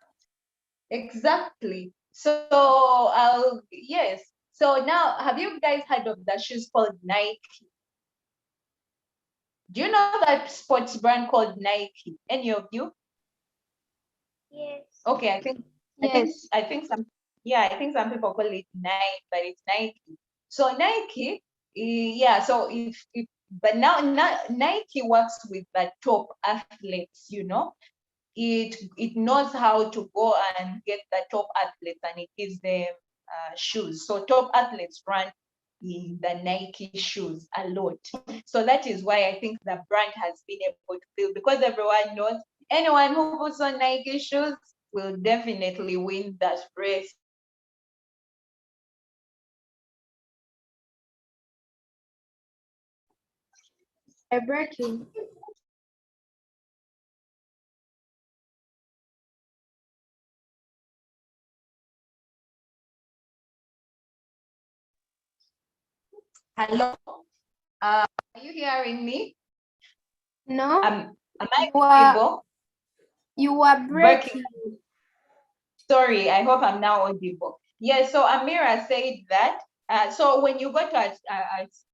Exactly. So, yes. So now, have you guys heard of the shoes called Nike? Do you know that sports brand called Nike? Any of you? Yes. Okay, I think Yes. I think some people call it Nike, but it's Nike. So Nike, yeah. So but now Nike works with the top athletes. It knows how to go and get the top athletes and it gives them shoes. So top athletes run in the Nike shoes a lot. So that is why I think the brand has been able to build, because everyone knows anyone who puts on Nike shoes will definitely win that race. They're breaking. Hello, are you hearing me? No, Am I you are, audible? you are breaking. Sorry, I hope I'm now audible. Yes, so Amira said that. So when you go to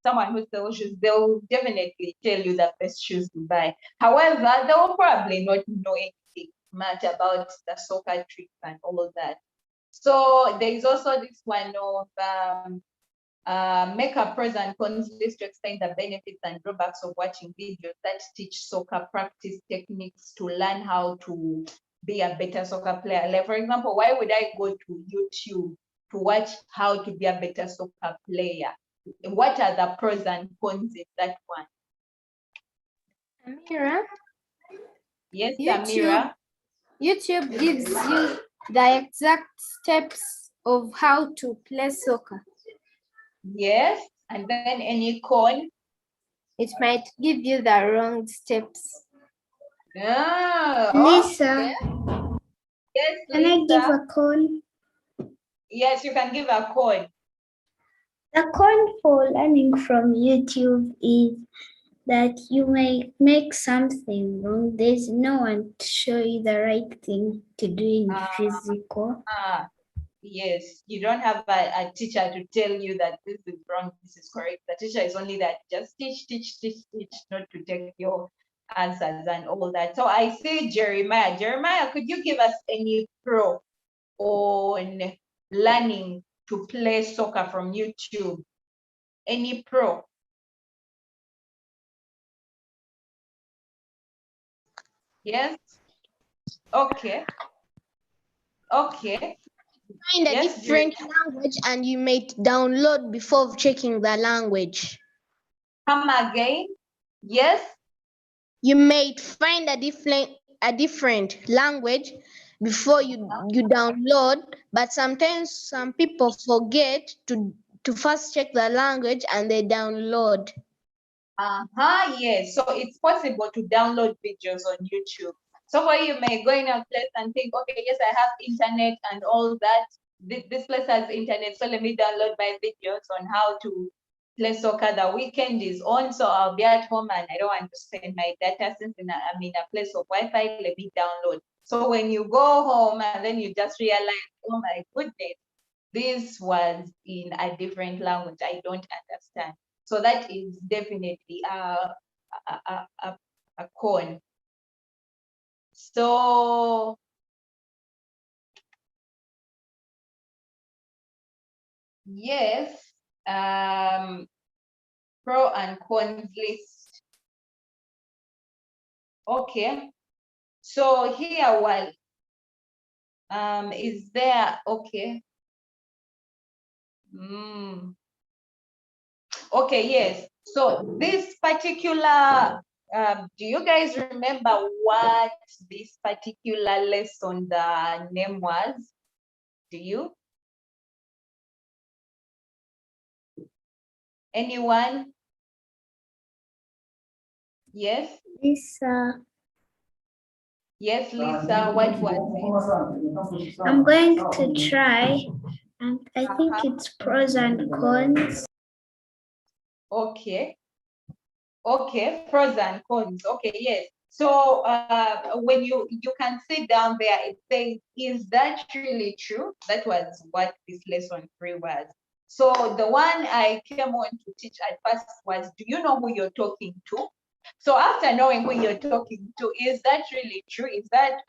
someone who sells shoes, they'll definitely tell you the best shoes to buy. However, they will probably not know anything much about the soccer tricks and all of that. So there is also this one of make a pros and cons list to explain the benefits and drawbacks of watching videos that teach soccer practice techniques to learn how to be a better soccer player. Like, for example, why would I go to YouTube to watch how to be a better soccer player? What are the pros and cons in that one? Amira, Yes, Amira. YouTube gives you the exact steps of how to play soccer. Yes, and then any con? It might give you the wrong steps. Lisa, Yes, can I give Lisa. a con? Yes, you can give a con. The con for learning from YouTube is that you may make something wrong. There's no one to show you the right thing to do in physical. Yes, you don't have a teacher to tell you that this is wrong, this is correct. The teacher is only that just teach, not to take your answers and all that. So I see Jeremiah. Jeremiah, could you give us any pro on learning to play soccer from YouTube? Any pro? Yes? Okay. Okay. Find a Yes, different language and you may download before checking the language. come again. Yes. You may find a different language before you download, but sometimes some people forget to first check the language and they download. Yes. So it's possible to download videos on YouTube. So where you may go in a place and think, okay, yes, I have internet and all that. This place has internet, so let me download my videos on how to play soccer. The weekend is on, so I'll be at home and I don't want to spend my data since I'm in a place of Wi-Fi. Let me download. So when you go home and then you just realize, oh my goodness, this was in a different language. I don't understand. So that is definitely a con. So yes, pro and cons list. Okay. So here, well, is there, okay. Okay, yes. So this particular, do you guys remember what this particular lesson, the name was? Do you? Anyone? Yes? Lisa. Yes, Lisa, what was I'm going to try, and I think it's pros and cons. Okay. Okay, pros and cons. Okay, yes. So when you can see down there, it says, is that really true? That was what this lesson 3 was. So the one I came on to teach at first was, do you know who you're talking to? So after knowing who you're talking to, is that really true? Is that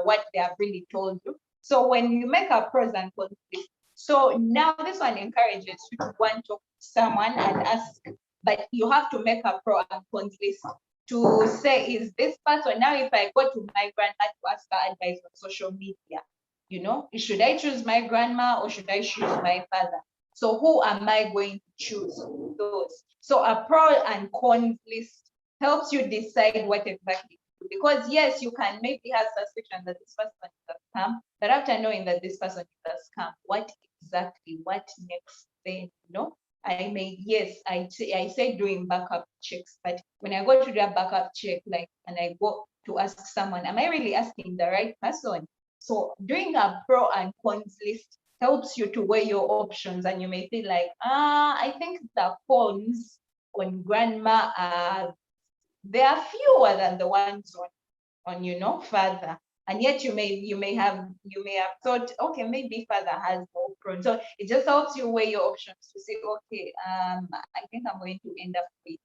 what they have really told you? So when you make a pros and cons list, so now this one encourages you to want to talk to someone and ask, but you have to make a pro and cons list to say, is this person, now if I go to my grandma to ask her advice on social media, you know, should I choose my grandma or should I choose my father? So who am I going to choose? Those. So a pro and cons list helps you decide what exactly to do. Because yes, you can maybe have suspicion that this person is a scam, but after knowing that this person is a scam, what exactly, what next then, you know? I may, yes, I say doing backup checks, but when I go to do a backup check, like, and I go to ask someone, am I really asking the right person? So doing a pro and cons list helps you to weigh your options, and you may feel like, I think the cons on grandma are, they are fewer than the ones on you know, father. And yet you may have thought, okay, maybe father has more pros. So it just helps you weigh your options to say, okay, I think I'm going to end up with,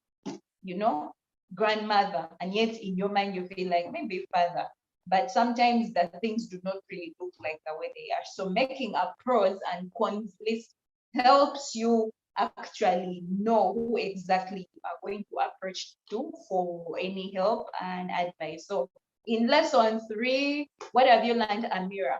you know, grandmother. And yet in your mind you feel like maybe father. But sometimes the things do not really look like the way they are. So making a pros and cons list helps you actually know who exactly you are going to approach to for any help and advice. So in lesson 3, what have you learned, Amira?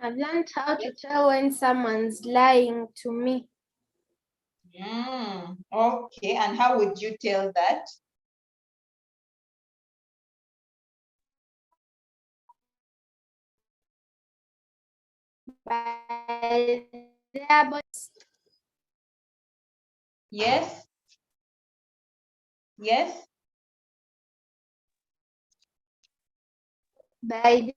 I've learned how to tell when someone's lying to me. Okay, and how would you tell that? By their bodies. Yes? Yes? By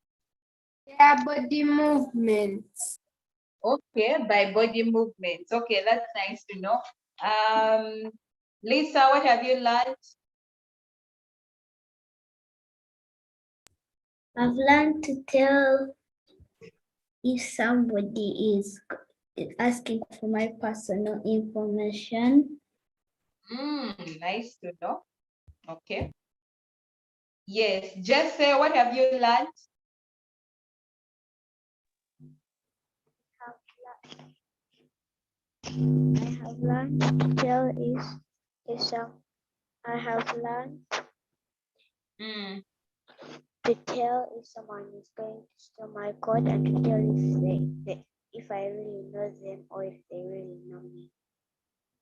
their body movements. Okay, by body movements. Okay, that's nice to know. Lisa, what have you learned? I've learned to tell if somebody is asking for my personal information. Nice to know. Okay. Yes, just say, what have you learned? I have learned to tell is I have learned to tell if someone is going to steal my code and to tell if I really know them or if they really know me.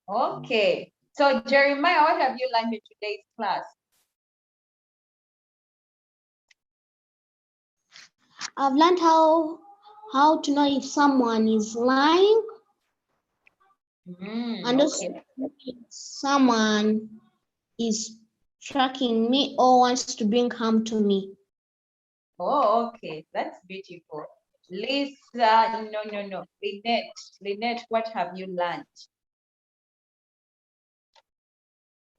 Okay. So Jeremiah, what have you learned in today's class? I've learned how to know if someone is lying and also Okay. if someone is tracking me or wants to bring harm to me. Oh, okay. That's beautiful. Lisa, no. Lynette, what have you learned?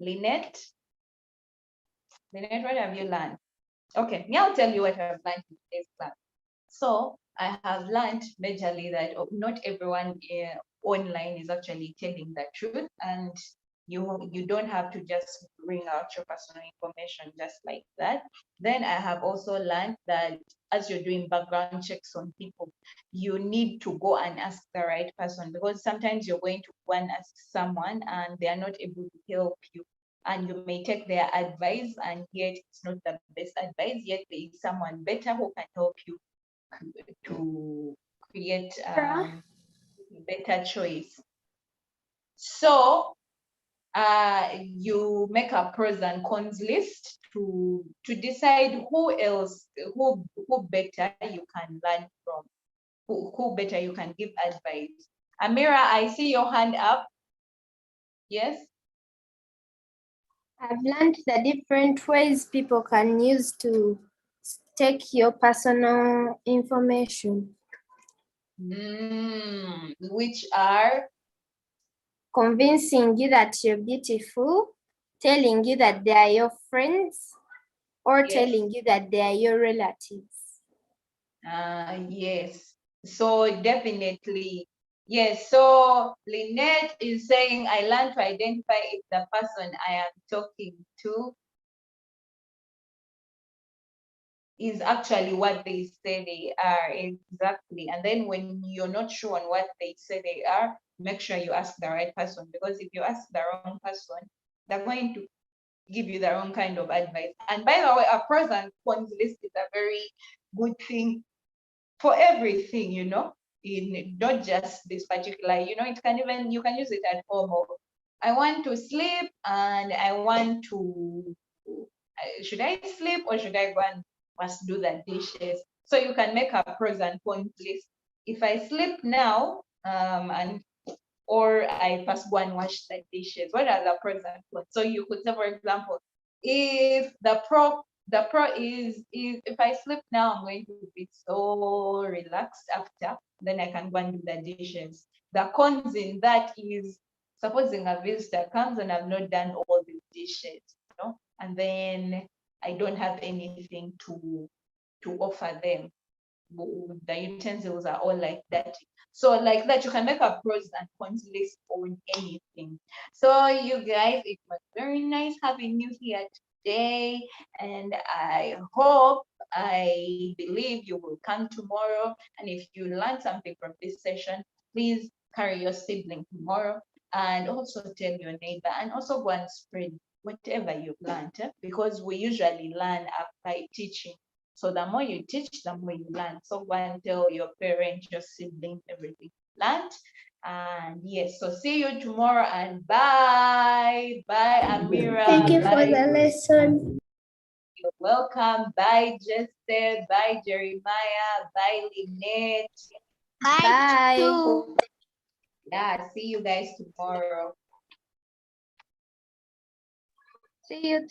Lynette, what have you learned? Okay, me, I'll tell you what I've learned in today's class. So I have learned majorly that not everyone online is actually telling the truth, and you don't have to just bring out your personal information just like that. Then I have also learned that as you're doing background checks on people, you need to go and ask the right person, because sometimes you're going to go and ask someone and they are not able to help you, and you may take their advice and yet it's not the best advice, yet there is someone better who can help you to create better choice. So you make a pros and cons list to decide who better you can learn from, who better you can give advice. Amira, I see your hand up. Yes. I've learned the different ways people can use to take your personal information. Which are? Convincing you that you're beautiful, telling you that they are your friends, or Yes. telling you that they are your relatives. Yes. So definitely, yes. So Lynette is saying, I learned to identify if the person I am talking to is actually what they say they are. Exactly. And then when you're not sure on what they say they are, make sure you ask the right person, because if you ask the wrong person, they're going to give you the wrong kind of advice. And by the way, a pros and cons list is a very good thing for everything, in not just this particular, it can even, you can use it at home. I want to sleep and I want to, should I sleep or should I go and must do the dishes? So you can make a pros and cons list. If I sleep now, or I first go and wash the dishes, what are the pros and cons? So you could say, for example, if the pro is if I sleep now, I'm going to be so relaxed after, then I can go and do the dishes. The cons in that is, supposing a visitor comes and I've not done all the dishes, and then I don't have anything to offer them. The utensils are all like that. So like that, you can make a pros and cons list on anything. So you guys, it was very nice having you here today, and I believe you will come tomorrow. And if you learn something from this session, please carry your sibling tomorrow, and also tell your neighbor, and also go and spread whatever you've learned, because we usually learn by teaching. So the more you teach, the more you learn. So go and tell your parents, your siblings, everything you learned. And yes, so see you tomorrow, and bye. Bye, Amira. Thank you bye. for the lesson. You're welcome. Bye, Jesse. Bye, Jeremiah. Bye, Lynette. Bye. Yeah, see you guys tomorrow. See you.